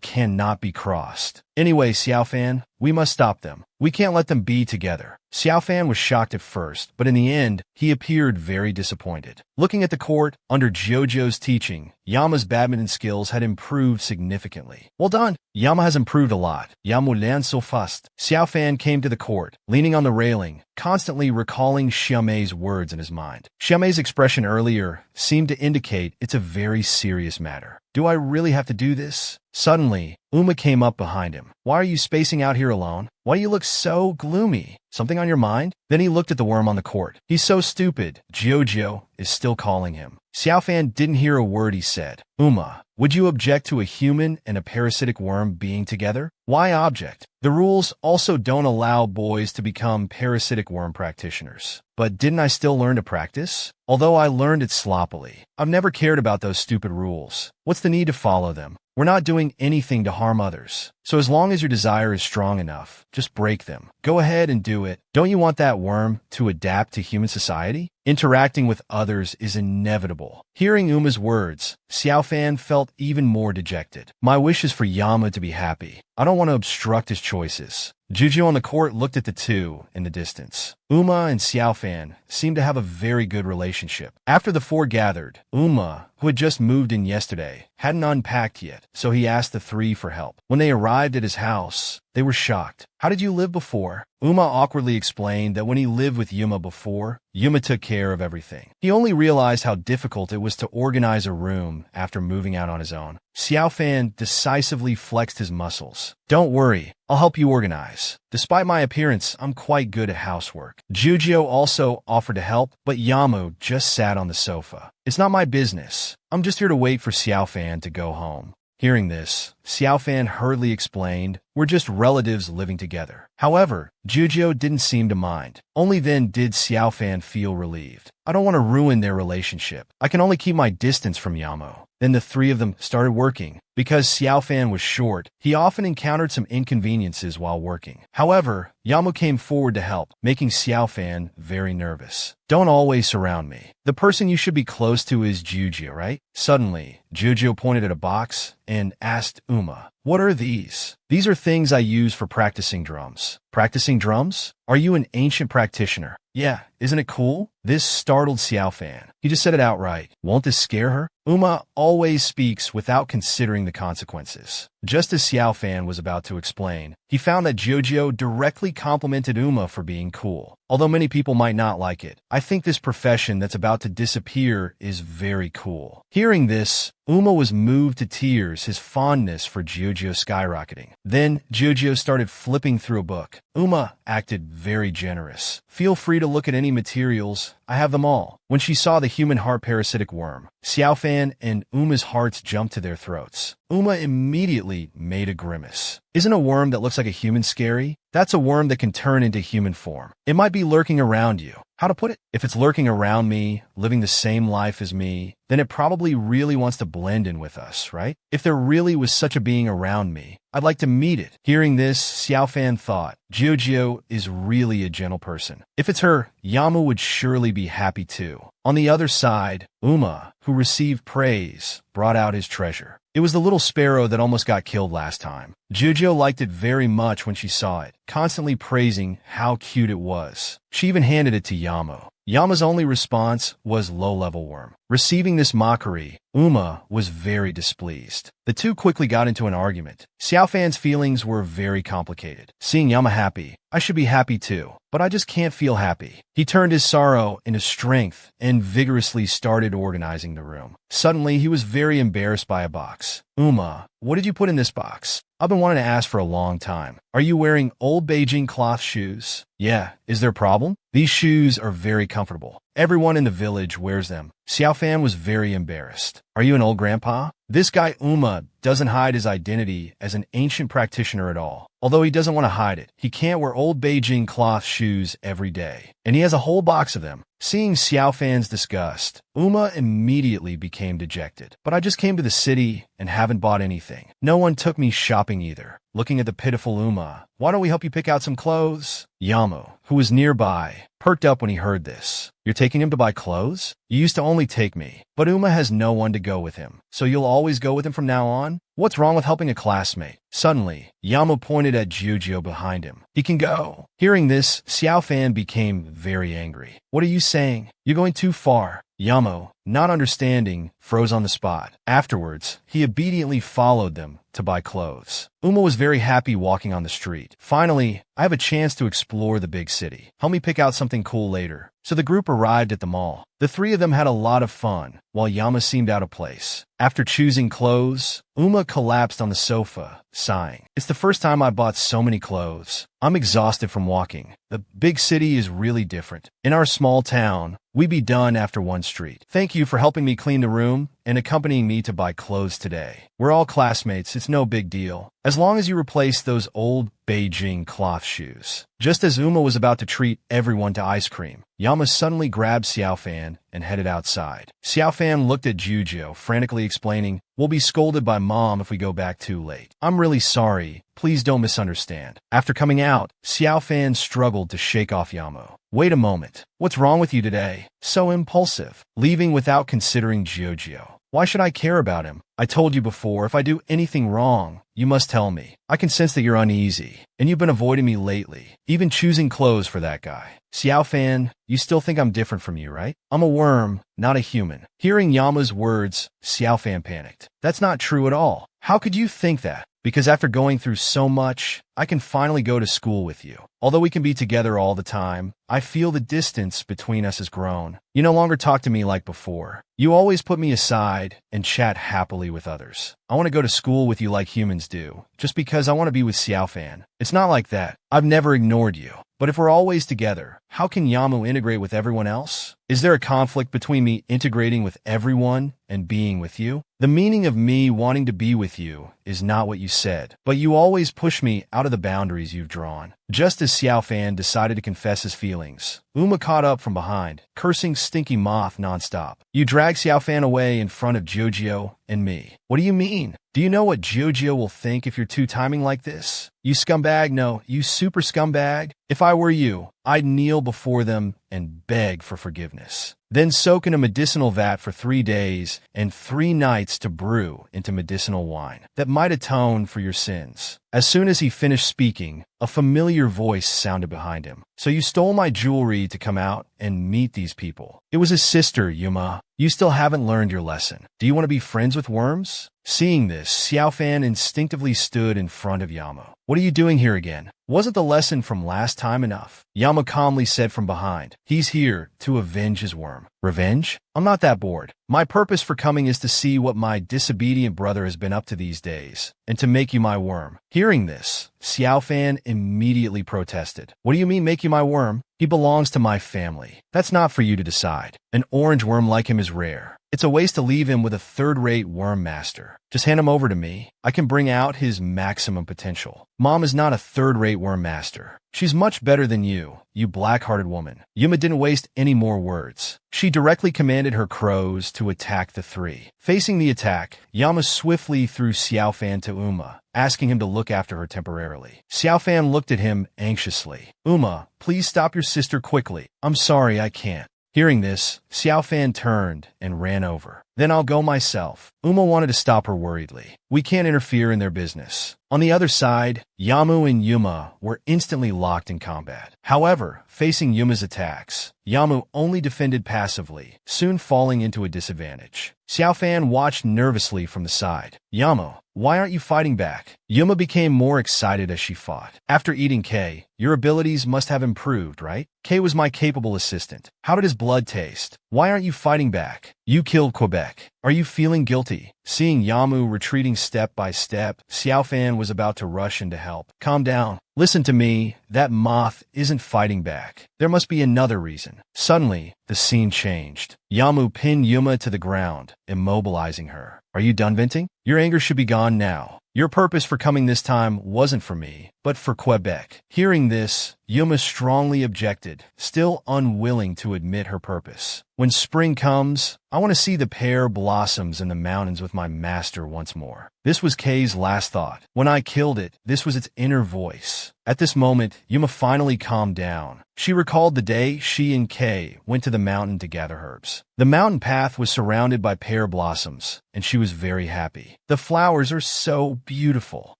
cannot be crossed. Anyway, Xiaofan, we must stop them. We can't let them be together. Xiaofan was shocked at first, but in the end, he appeared very disappointed. Looking at the court, under Jojo's teaching, Yama's badminton skills had improved significantly. Well done. Yama has improved a lot. Yamu learned so fast. Xiaofan came to the court, leaning on the railing, constantly recalling Xiamei's words in his mind. Xiamei's expression earlier seemed to indicate it's a very serious matter. Do I really have to do this? Suddenly, Uma came up behind him. Why are you spacing out here alone? Why do you look so gloomy? Something on your mind? Then he looked at the worm on the court. He's so stupid. Jojo is still calling him. Xiaofan didn't hear a word he said. Uma, would you object to a human and a parasitic worm being together? Why object? The rules also don't allow boys to become parasitic worm practitioners. But didn't I still learn to practice? Although I learned it sloppily. I've never cared about those stupid rules. What's the need to follow them? We're not doing anything to harm others. So as long as your desire is strong enough, just break them. Go ahead and do it. Don't you want that worm to adapt to human society? Interacting with others is inevitable. Hearing Uma's words, Xiaofan felt even more dejected. My wish is for Yama to be happy. I don't want to obstruct his choices. Juju on the court looked at the two in the distance. Uma and Xiaofan seemed to have a very good relationship. After the four gathered, Uma, who had just moved in yesterday, hadn't unpacked yet, so he asked the three for help. When they arrived at his house, they were shocked. How did you live before? Uma awkwardly explained that when he lived with Yuma before, Yuma took care of everything. He only realized how difficult it was to organize a room after moving out on his own. Xiaofan decisively flexed his muscles. Don't worry, I'll help you organize. Despite my appearance, I'm quite good at housework. Jujio also offered to help, but Yamu just sat on the sofa. It's not my business. I'm just here to wait for Xiaofan to go home. Hearing this, Xiaofan hurriedly explained, "We're just relatives living together." However, Jujio didn't seem to mind. Only then did Xiaofan feel relieved. "I don't want to ruin their relationship. I can only keep my distance from Yamo." Then the three of them started working. Because Xiaofan was short, he often encountered some inconveniences while working. However, Yamo came forward to help, making Xiaofan very nervous. "Don't always surround me. The person you should be close to is Jujio, right?" Suddenly, Jujio pointed at a box and asked Uma, "What are these?" "These are things I use for practicing drums." "Practicing drums? Are you an ancient practitioner?" "Yeah, isn't it cool?" This startled Xiaofan. He just said it outright. Won't this scare her? Uma always speaks without considering the consequences. Just as Xiaofan was about to explain, he found that Jujio directly complimented Uma for being cool. "Although many people might not like it, I think this profession that's about to disappear is very cool." Hearing this, Uma was moved to tears, his fondness for Jujio skyrocketing. Then, Jujio started flipping through a book. Uma acted very generous. "Feel free to look at any materials. I have them all." When she saw the human heart parasitic worm, Xiaofan and Uma's hearts jumped to their throats. Uma immediately made a grimace. "Isn't a worm that looks like a human scary? That's a worm that can turn into human form. It might be lurking around you. How to put it? If it's lurking around me, living the same life as me, then it probably really wants to blend in with us, right? If there really was such a being around me, I'd like to meet it." Hearing this, Xiaofan thought, Jujio is really a gentle person. If it's her, Yamo would surely be happy too. On the other side, Uma, who received praise, brought out his treasure. It was the little sparrow that almost got killed last time. Jujio liked it very much when she saw it, constantly praising how cute it was. She even handed it to Yamo. Yama's only response was low-level worm. Receiving this mockery, Uma was very displeased. The two quickly got into an argument. Xiaofan's feelings were very complicated. Seeing Yama happy, I should be happy too, but I just can't feel happy. He turned his sorrow into strength and vigorously started organizing the room. Suddenly, he was very embarrassed by a box. "Uma, what did you put in this box? I've been wanting to ask for a long time. Are you wearing old Beijing cloth shoes?" "Yeah, is there a problem?" "These shoes are very comfortable. Everyone in the village wears them." Xiaofan was very embarrassed. "Are you an old grandpa?" This guy Uma doesn't hide his identity as an ancient practitioner at all. Although he doesn't want to hide it, he can't wear old Beijing cloth shoes every day. And he has a whole box of them. Seeing Xiaofan's disgust, Uma immediately became dejected. "But I just came to the city and haven't bought anything. No one took me shopping either." Looking at the pitiful Uma, "Why don't we help you pick out some clothes?" Yamo, who was nearby, perked up when he heard this. "You're taking him to buy clothes? You used to only take me." But Uma has no one to go with him. "So you'll always go with him from now on? What's wrong with helping a classmate?" Suddenly, Yamo pointed at Jujio behind him. "He can go." Hearing this, Xiaofan became very angry. "What are you saying? You're going too far." Yamo, not understanding, froze on the spot. Afterwards, he obediently followed them to buy clothes. Uma was very happy walking on the street. "Finally, I have a chance to explore the big city. Help me pick out something cool later." So the group arrived at the mall. The three of them had a lot of fun, while Yama seemed out of place. After choosing clothes, Uma collapsed on the sofa, sighing. "It's the first time I bought so many clothes. I'm exhausted from walking. The big city is really different. In our small town, we'd be done after one street. Thank you for helping me clean the room and accompanying me to buy clothes today. We're all classmates, it's no big deal. As long as you replace those old Beijing cloth shoes." Just as Uma was about to treat everyone to ice cream, Yama suddenly grabbed Xiaofan and headed outside. Xiaofan looked at Jujio, frantically explaining, "We'll be scolded by Mom if we go back too late. I'm really sorry. Please don't misunderstand." After coming out, Xiaofan struggled to shake off Yamo. "Wait a moment. What's wrong with you today? So impulsive." Leaving without considering Jujio. "Why should I care about him? I told you before, if I do anything wrong, you must tell me. I can sense that you're uneasy, and you've been avoiding me lately, even choosing clothes for that guy." "Xiaofan, you still think I'm different from you, right? I'm a worm, not a human." Hearing Yama's words, Xiaofan panicked. "That's not true at all. How could you think that? Because after going through so much, I can finally go to school with you. Although we can be together all the time, I feel the distance between us has grown. You no longer talk to me like before. You always put me aside and chat happily with others. I want to go to school with you like humans do, just because I want to be with Xiaofan. It's not like that. I've never ignored you. But if we're always together, how can Yamu integrate with everyone else?" Is there a conflict between me integrating with everyone and being with you? The meaning of me wanting to be with you is not what you said, but you always push me out of the boundaries you've drawn. Just as Xiao Fan decided to confess his feelings, Uma caught up from behind, cursing stinky moth nonstop. You drag Xiao Fan away in front of Jojo and me. What do you mean? Do you know what Jojo will think if you're two-timing like this? You scumbag, no, you super scumbag. If I were you, I'd kneel before them and beg for forgiveness. Then soak in a medicinal vat for 3 days and 3 nights to brew into medicinal wine that might atone for your sins. As soon as he finished speaking, a familiar voice sounded behind him. So you stole my jewelry to come out and meet these people. It was his sister, Yuma. You still haven't learned your lesson. Do you want to be friends with worms? Seeing this, Xiao Fan instinctively stood in front of Yama. What are you doing here again? Wasn't the lesson from last time enough? Yama calmly said from behind. He's here to avenge his worm. Revenge? I'm not that bored. My purpose for coming is to see what my disobedient brother has been up to these days, and to make you my worm. Hearing this, Xiao Fan immediately protested. What do you mean make you my worm? He belongs to my family. That's not for you to decide. An orange worm like him is rare. It's a waste to leave him with a third-rate worm master. Just hand him over to me. I can bring out his maximum potential. Mom is not a third-rate worm master. She's much better than you black-hearted woman. Yuma didn't waste any more words. She directly commanded her crows to attack the 3. Facing the attack, Yama swiftly threw Xiao Fan to Uma, asking him to look after her temporarily. Xiao Fan looked at him anxiously. Uma, please stop your sister quickly. I'm sorry, I can't. Hearing this, Xiao Fan turned and ran over. Then I'll go myself. Uma wanted to stop her worriedly. We can't interfere in their business. On the other side, Yamu and Yuma were instantly locked in combat. However, facing Yuma's attacks, Yamu only defended passively, soon falling into a disadvantage. Xiao Fan watched nervously from the side. Yamu, why aren't you fighting back? Yuma became more excited as she fought. After eating K, your abilities must have improved, right? K was my capable assistant. How did his blood taste? Why aren't you fighting back? You killed Quebec. Are you feeling guilty? Seeing Yamu retreating step by step, Xiao Fan was about to rush in to help. Calm down. Listen to me, that moth isn't fighting back. There must be another reason. Suddenly, the scene changed. Yamu pinned Yuma to the ground, immobilizing her. Are you done venting? Your anger should be gone now. Your purpose for coming this time wasn't for me, but for Quebec. Hearing this, Yuma strongly objected, still unwilling to admit her purpose. When spring comes, I want to see the pear blossoms in the mountains with my master once more. This was Kay's last thought. When I killed it, this was its inner voice. At this moment, Yuma finally calmed down. She recalled the day she and Kay went to the mountain to gather herbs. The mountain path was surrounded by pear blossoms, and she was very happy. The flowers are so beautiful.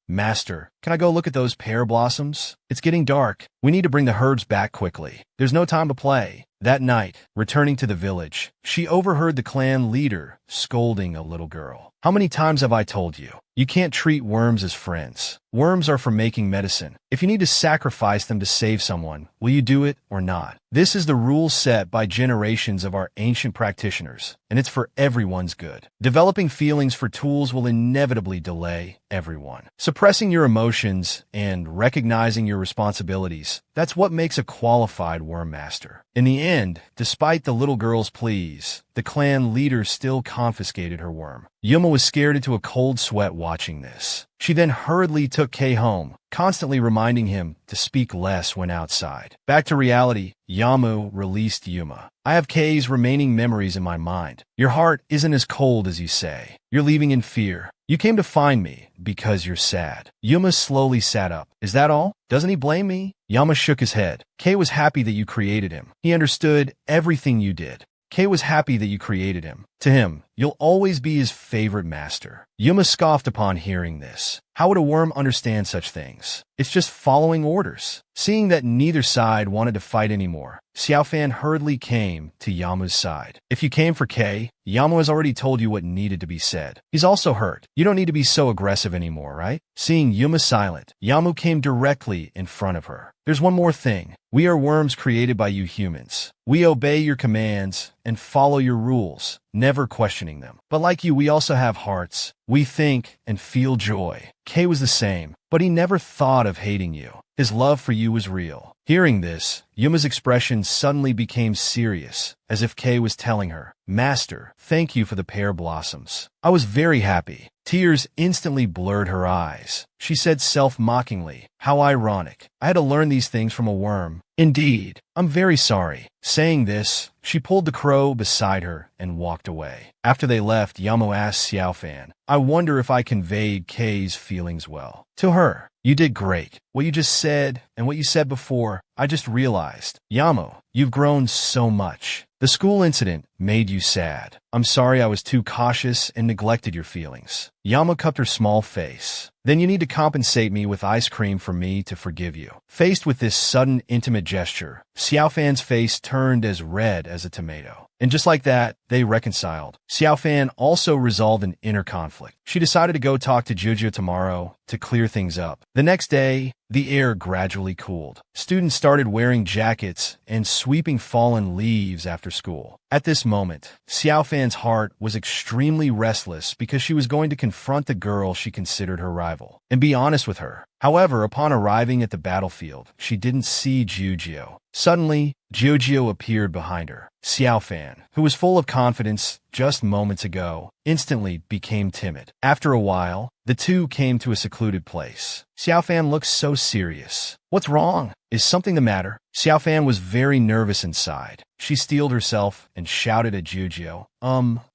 Master, can I go look at those pear blossoms? It's getting dark. We need to bring the herbs back quickly. There's no time to play. That night, returning to the village, she overheard the clan leader scolding a little girl. How many times have I told you? You can't treat worms as friends. Worms are for making medicine. If you need to sacrifice them to save someone, will you do it or not? This is the rule set by generations of our ancient practitioners, and it's for everyone's good. Developing feelings for tools will inevitably delay everyone. Suppressing your emotions and recognizing your responsibilities, that's what makes a qualified worm master. In the end, despite the little girl's pleas, the clan leader still confiscated her worm. Yuma was scared into a cold sweat watching this. She then hurriedly took Kay home, constantly reminding him to speak less when outside. Back to reality, Yamu released Yuma. I have Kay's remaining memories in my mind. Your heart isn't as cold as you say. You're leaving in fear. You came to find me because you're sad. Yuma slowly sat up. Is that all? Doesn't he blame me? Yama shook his head. Kay was happy that you created him. He understood everything you did. Kay was happy that you created him. To him, you'll always be his favorite master. Yuma scoffed upon hearing this. How would a worm understand such things? It's just following orders. Seeing that neither side wanted to fight anymore, Xiao Fan hurriedly came to Yamu's side. If you came for Kay, Yamu has already told you what needed to be said. He's also hurt. You don't need to be so aggressive anymore, right? Seeing Yuma silent, Yamu came directly in front of her. There's one more thing. We are worms created by you humans. We obey your commands and follow your rules, never questioning them. But like you, we also have hearts. We think and feel joy. Kay was the same, but he never thought of hating you. His love for you was real. Hearing this, Yuma's expression suddenly became serious, as if Kei was telling her, "Master, thank you for the pear blossoms." I was very happy. Tears instantly blurred her eyes. She said self-mockingly, "How ironic. I had to learn these things from a worm." "Indeed. I'm very sorry." Saying this, she pulled the crow beside her and walked away. After they left, Yamo asked Xiaofan, "I wonder if I conveyed Kei's feelings well." To her, "You did great. What you just said, and what you said before, I just realized. Yamo, you've grown so much. The school incident made you sad. I'm sorry I was too cautious and neglected your feelings." Yamo cupped her small face. "Then you need to compensate me with ice cream for me to forgive you." Faced with this sudden intimate gesture, Xiaofan's face turned as red as a tomato. And just like that, they reconciled. Xiaofan also resolved an inner conflict. She decided to go talk to Jojo tomorrow to clear things up. The next day, the air gradually cooled. Students started wearing jackets and sweeping fallen leaves after school. At this moment, Xiaofan's heart was extremely restless because she was going to confront the girl she considered her rival and be honest with her. However, upon arriving at the battlefield, she didn't see Jiujio. Suddenly, Jiujio appeared behind her. Xiaofan, who was full of confidence just moments ago, instantly became timid. After a while, the two came to a secluded place. Xiaofan looked so serious. "What's wrong? Is something the matter?" Xiaofan was very nervous inside. She steeled herself and shouted at Jiujio,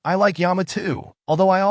I like Yama too. Although I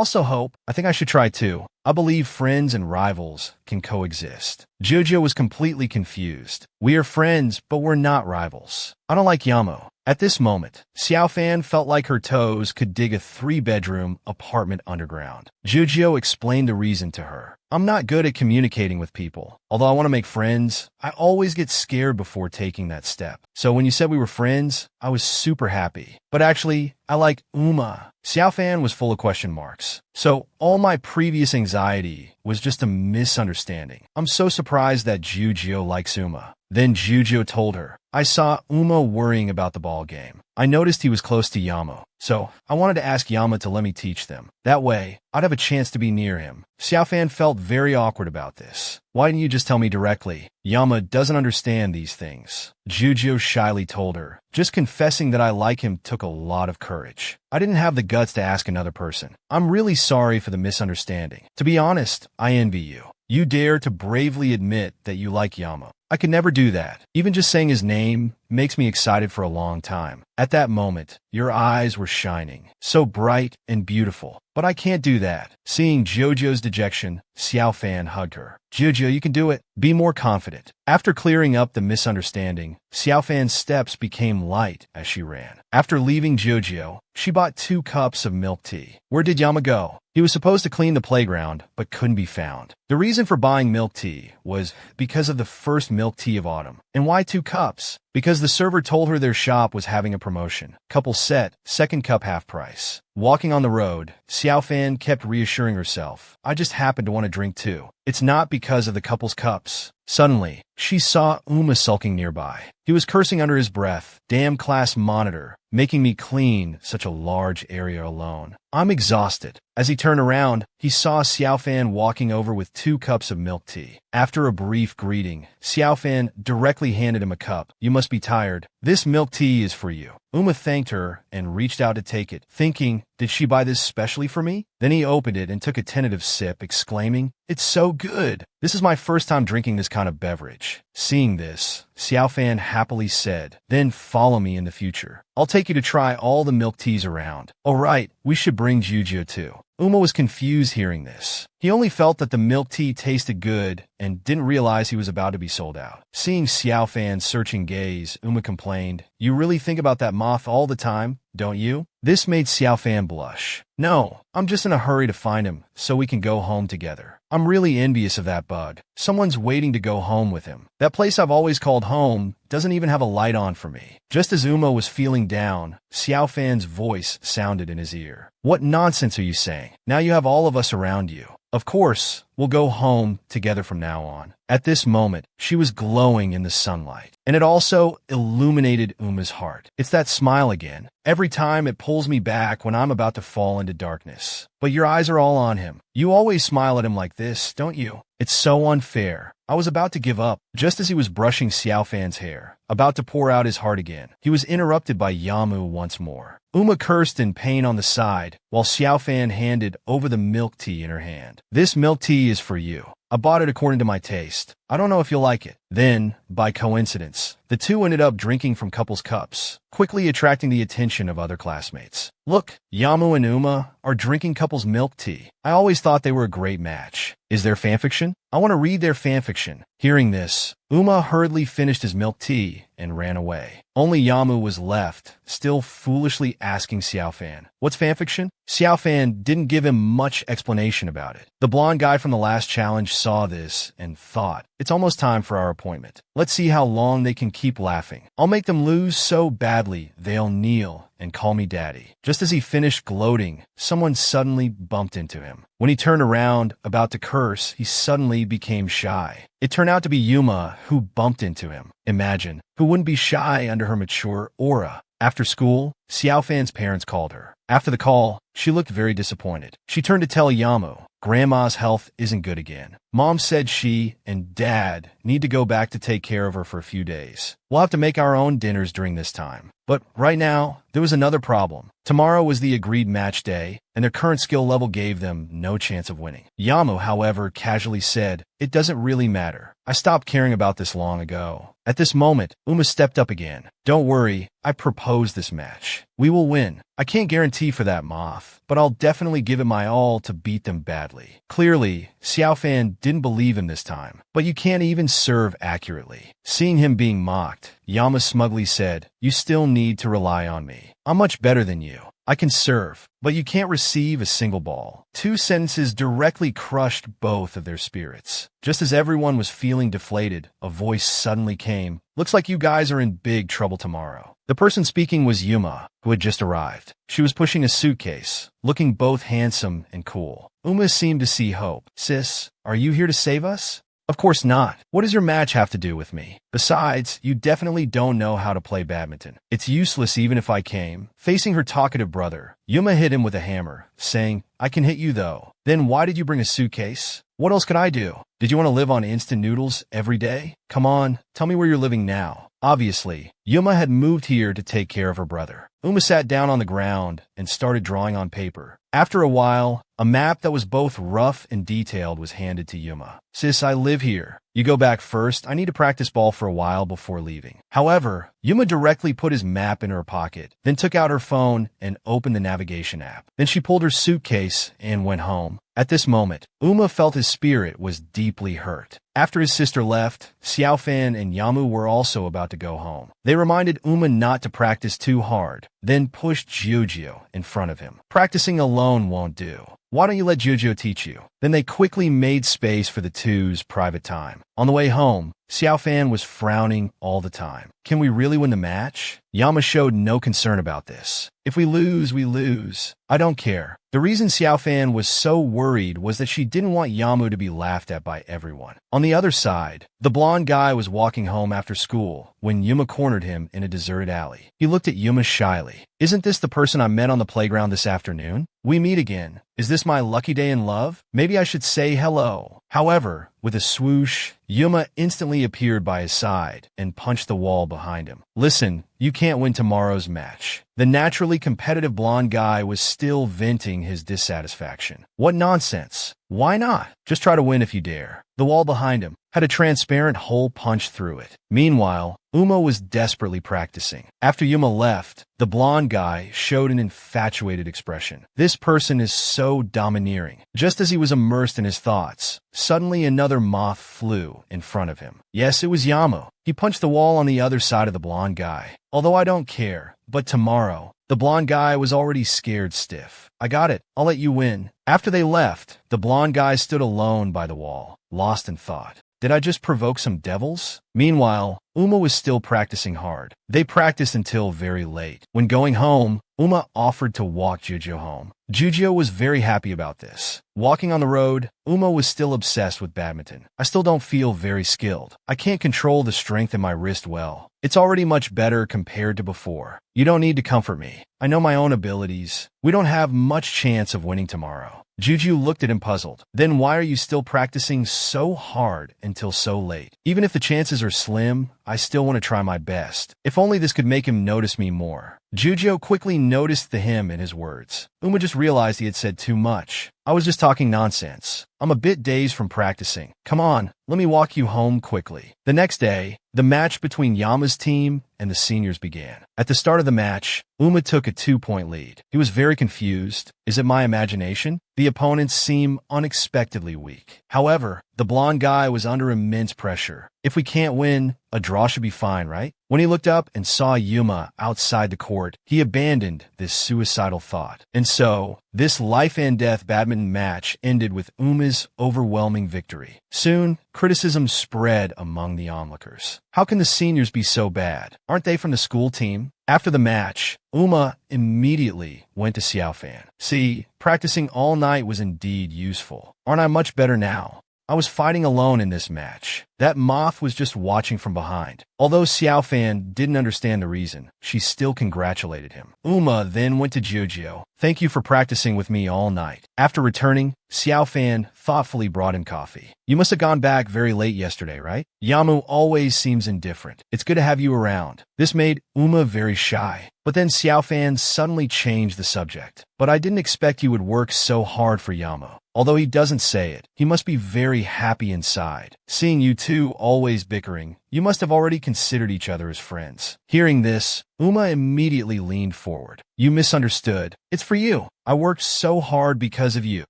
think I should try too. I believe friends and rivals can coexist." Jiujio was completely confused. "We are friends, but we're not rivals. I don't like Yamo." At this moment, Xiaofan felt like her toes could dig a 3-bedroom apartment underground. Jiujio explained the reason to her. "I'm not good at communicating with people. Although I want to make friends, I always get scared before taking that step. So when you said we were friends, I was super happy. But actually, I like Uma." Xiaofan was full of question marks. "So all my previous anxiety was just a misunderstanding. I'm so surprised that Jiujio likes Uma." Then Jiujio told her, "I saw Uma worrying about the ball game. I noticed he was close to Yamo, so I wanted to ask Yama to let me teach them. That way, I'd have a chance to be near him." Xiaofan felt very awkward about this. "Why didn't you just tell me directly? Yama doesn't understand these things." Jiujio shyly told her, "Just confessing that I like him took a lot of courage. I didn't have the guts to ask another person. I'm really sorry for the misunderstanding. To be honest, I envy you. You dare to bravely admit that you like Yama. I could never do that. Even just saying his name makes me excited for a long time." At that moment, your eyes were shining, so bright and beautiful. "But I can't do that." Seeing Jojo's dejection, Xiaofan hugged her. "Jojo, you can do it. Be more confident." After clearing up the misunderstanding, Xiaofan's steps became light as she ran. After leaving Jojo, she bought 2 cups of milk tea. Where did Yama go? He was supposed to clean the playground, but couldn't be found. The reason for buying milk tea was because of the first milk tea of autumn. And why 2 cups? Because the server told her their shop was having a promotion. Couple set, 2nd cup half price. Walking on the road, Xiaofan kept reassuring herself, "I just happen to want to drink too. It's not because of the couple's cups." Suddenly, she saw Uma sulking nearby. He was cursing under his breath, "Damn class monitor, making me clean such a large area alone. I'm exhausted." As he turned around, he saw Xiaofan walking over with 2 cups of milk tea. After a brief greeting, Xiaofan directly handed him a cup. "You must be tired. This milk tea is for you." Uma thanked her and reached out to take it, thinking, "Did she buy this specially for me?" Then he opened it and took a tentative sip, exclaiming, "It's so good. This is my first time drinking this kind of beverage." Seeing this, Xiaofan happily said, "Then follow me in the future. I'll take you to try all the milk teas around." "Oh right, we should bring Jiujio too." Uma was confused hearing this. He only felt that the milk tea tasted good and didn't realize he was about to be sold out. Seeing Xiaofan's searching gaze, Uma complained, "You really think about that moth all the time, don't you?" This made Xiaofan blush. "No, I'm just in a hurry to find him so we can go home together. I'm really envious of that bug. Someone's waiting to go home with him. That place I've always called home doesn't even have a light on for me." Just as Uma was feeling down, Xiaofan's voice sounded in his ear. "What nonsense are you saying? Now you have all of us around you. Of course, we'll go home together from now on." At this moment, she was glowing in the sunlight, and it also illuminated Uma's heart. "It's that smile again. Every time it pulls me back when I'm about to fall into darkness. But your eyes are all on him. You always smile at him like this, don't you?" It's so unfair. I was about to give up, just as he was brushing Xiao Fan's hair, about to pour out his heart again. He was interrupted by Yamu once more. Uma cursed in pain on the side, while Xiao Fan handed over the milk tea in her hand. This milk tea is for you. I bought it according to my taste. I don't know if you'll like it. Then, by coincidence, the two ended up drinking from couples' cups, quickly attracting the attention of other classmates. Look, Yamu and Uma are drinking couples' milk tea. I always thought they were a great match. Is there fanfiction? I want to read their fanfiction. Hearing this, Uma hurriedly finished his milk tea and ran away. Only Yamu was left, still foolishly asking Xiao Fan, "What's fanfiction?" Xiao Fan didn't give him much explanation about it. The blonde guy from the last challenge saw this and thought, "It's almost time for our appointment. Let's see how long they can keep laughing. I'll make them lose so badly they'll kneel and call me daddy." Just as he finished gloating, someone suddenly bumped into him. When he turned around, about to curse, he suddenly became shy. It turned out to be Yuma who bumped into him. Imagine, who wouldn't be shy under her mature aura? After school, Xiao Fan's parents called her. After the call, she looked very disappointed. She turned to tell Yamu, "Grandma's health isn't good again. Mom said she and Dad need to go back to take care of her for a few days. We'll have to make our own dinners during this time." But right now, there was another problem. Tomorrow was the agreed match day, and their current skill level gave them no chance of winning. Yamu, however, casually said, "It doesn't really matter. I stopped caring about this long ago." At this moment, Uma stepped up again. "Don't worry, I proposed this match. We will win. I can't guarantee for that, Moth, but I'll definitely give it my all to beat them badly." Clearly, Xiao Fan didn't believe him this time, but you can't even serve accurately. Seeing him being mocked, Yama smugly said, "You still need to rely on me. I'm much better than you. I can serve, but you can't receive a single ball." Two sentences directly crushed both of their spirits. Just as everyone was feeling deflated, a voice suddenly came. "Looks like you guys are in big trouble tomorrow." The person speaking was Yuma, who had just arrived. She was pushing a suitcase, looking both handsome and cool. Uma seemed to see hope. "Sis, are you here to save us?" "Of course not. What does your match have to do with me? Besides, you definitely don't know how to play badminton. It's useless even if I came." Facing her talkative brother, Yuma hit him with a hammer, saying, "I can hit you though." "Then why did you bring a suitcase? What else could I do? Did you want to live on instant noodles every day? Come on, tell me where you're living now." Obviously, Yuma had moved here to take care of her brother. Uma sat down on the ground and started drawing on paper. After a while, a map that was both rough and detailed was handed to Yuma. "Sis, I live here. You go back first. I need to practice ball for a while before leaving." However, Yuma directly put his map in her pocket, then took out her phone and opened the navigation app. Then she pulled her suitcase and went home. At this moment, Uma felt his spirit was deeply hurt. After his sister left, Xiao Fan and Yamu were also about to go home. They reminded Uma not to practice too hard, then pushed Jojo in front of him. "Practicing alone won't do. Why don't you let Jojo teach you?" Then they quickly made space for the two's private time. On the way home, Xiao Fan was frowning all the time. "Can we really win the match?" Yama showed no concern about this. "If we lose, we lose. I don't care." The reason Xiao Fan was so worried was that she didn't want Yamu to be laughed at by everyone. On the other side, the blonde guy was walking home after school when Yuma cornered him in a deserted alley. He looked at Yuma shyly. "Isn't this the person I met on the playground this afternoon? We meet again. Is this my lucky day in love? Maybe I should say hello." However, with a swoosh, Yuma instantly appeared by his side and punched the wall behind him. "Listen, you can't win tomorrow's match." The naturally competitive blonde guy was still venting his dissatisfaction. "What nonsense. Why not? Just try to win if you dare." The wall behind him had a transparent hole punched through it. Meanwhile, Uma was desperately practicing. After Yuma left, the blonde guy showed an infatuated expression. This person is so domineering. Just as he was immersed in his thoughts, suddenly another moth flew in front of him. Yes, it was Yamu. He punched the wall on the other side of the blonde guy. "Although I don't care, but tomorrow." The blonde guy was already scared stiff. "I got it. I'll let you win." After they left, the blonde guy stood alone by the wall, lost in thought. Did I just provoke some devils? Meanwhile, Uma was still practicing hard. They practiced until very late. When going home, Uma offered to walk Jojo home. Jojo was very happy about this. Walking on the road, Uma was still obsessed with badminton. "I still don't feel very skilled. I can't control the strength in my wrist well. It's already much better compared to before. You don't need to comfort me. I know my own abilities. We don't have much chance of winning tomorrow." Juju looked at him puzzled. Then why are you still practicing so hard until so late? Even if the chances are slim, I still want to try my best. If only this could make him notice me more. Jujo quickly noticed the him in his words. Uma just realized he had said too much. I was just talking nonsense. I'm a bit dazed from practicing. Come on, let me walk you home quickly. The next day, the match between Yama's team and the seniors began. At the start of the match, Uma took a 2-point lead. He was very confused. Is it my imagination? The opponents seem unexpectedly weak. However, the blonde guy was under immense pressure. If we can't win, a draw should be fine, right? When he looked up and saw Yuma outside the court, he abandoned this suicidal thought. And so, this life-and-death badminton match ended with Uma's overwhelming victory. Soon, criticism spread among the onlookers. How can the seniors be so bad? Aren't they from the school team? After the match, Uma immediately went to Xiaofan. See, practicing all night was indeed useful. Aren't I much better now? I was fighting alone in this match. That moth was just watching from behind. Although Xiaofan didn't understand the reason, she still congratulated him. Uma then went to Jujio. Thank you for practicing with me all night. After returning, Xiaofan thoughtfully brought him coffee. You must have gone back very late yesterday, right? Yamu always seems indifferent. It's good to have you around. This made Uma very shy. But then Xiaofan suddenly changed the subject. But I didn't expect you would work so hard for Yamu. Although he doesn't say it, he must be very happy inside. Seeing you two always bickering, you must have already considered each other as friends. Hearing this, Uma immediately leaned forward. You misunderstood. It's for you. I worked so hard because of you.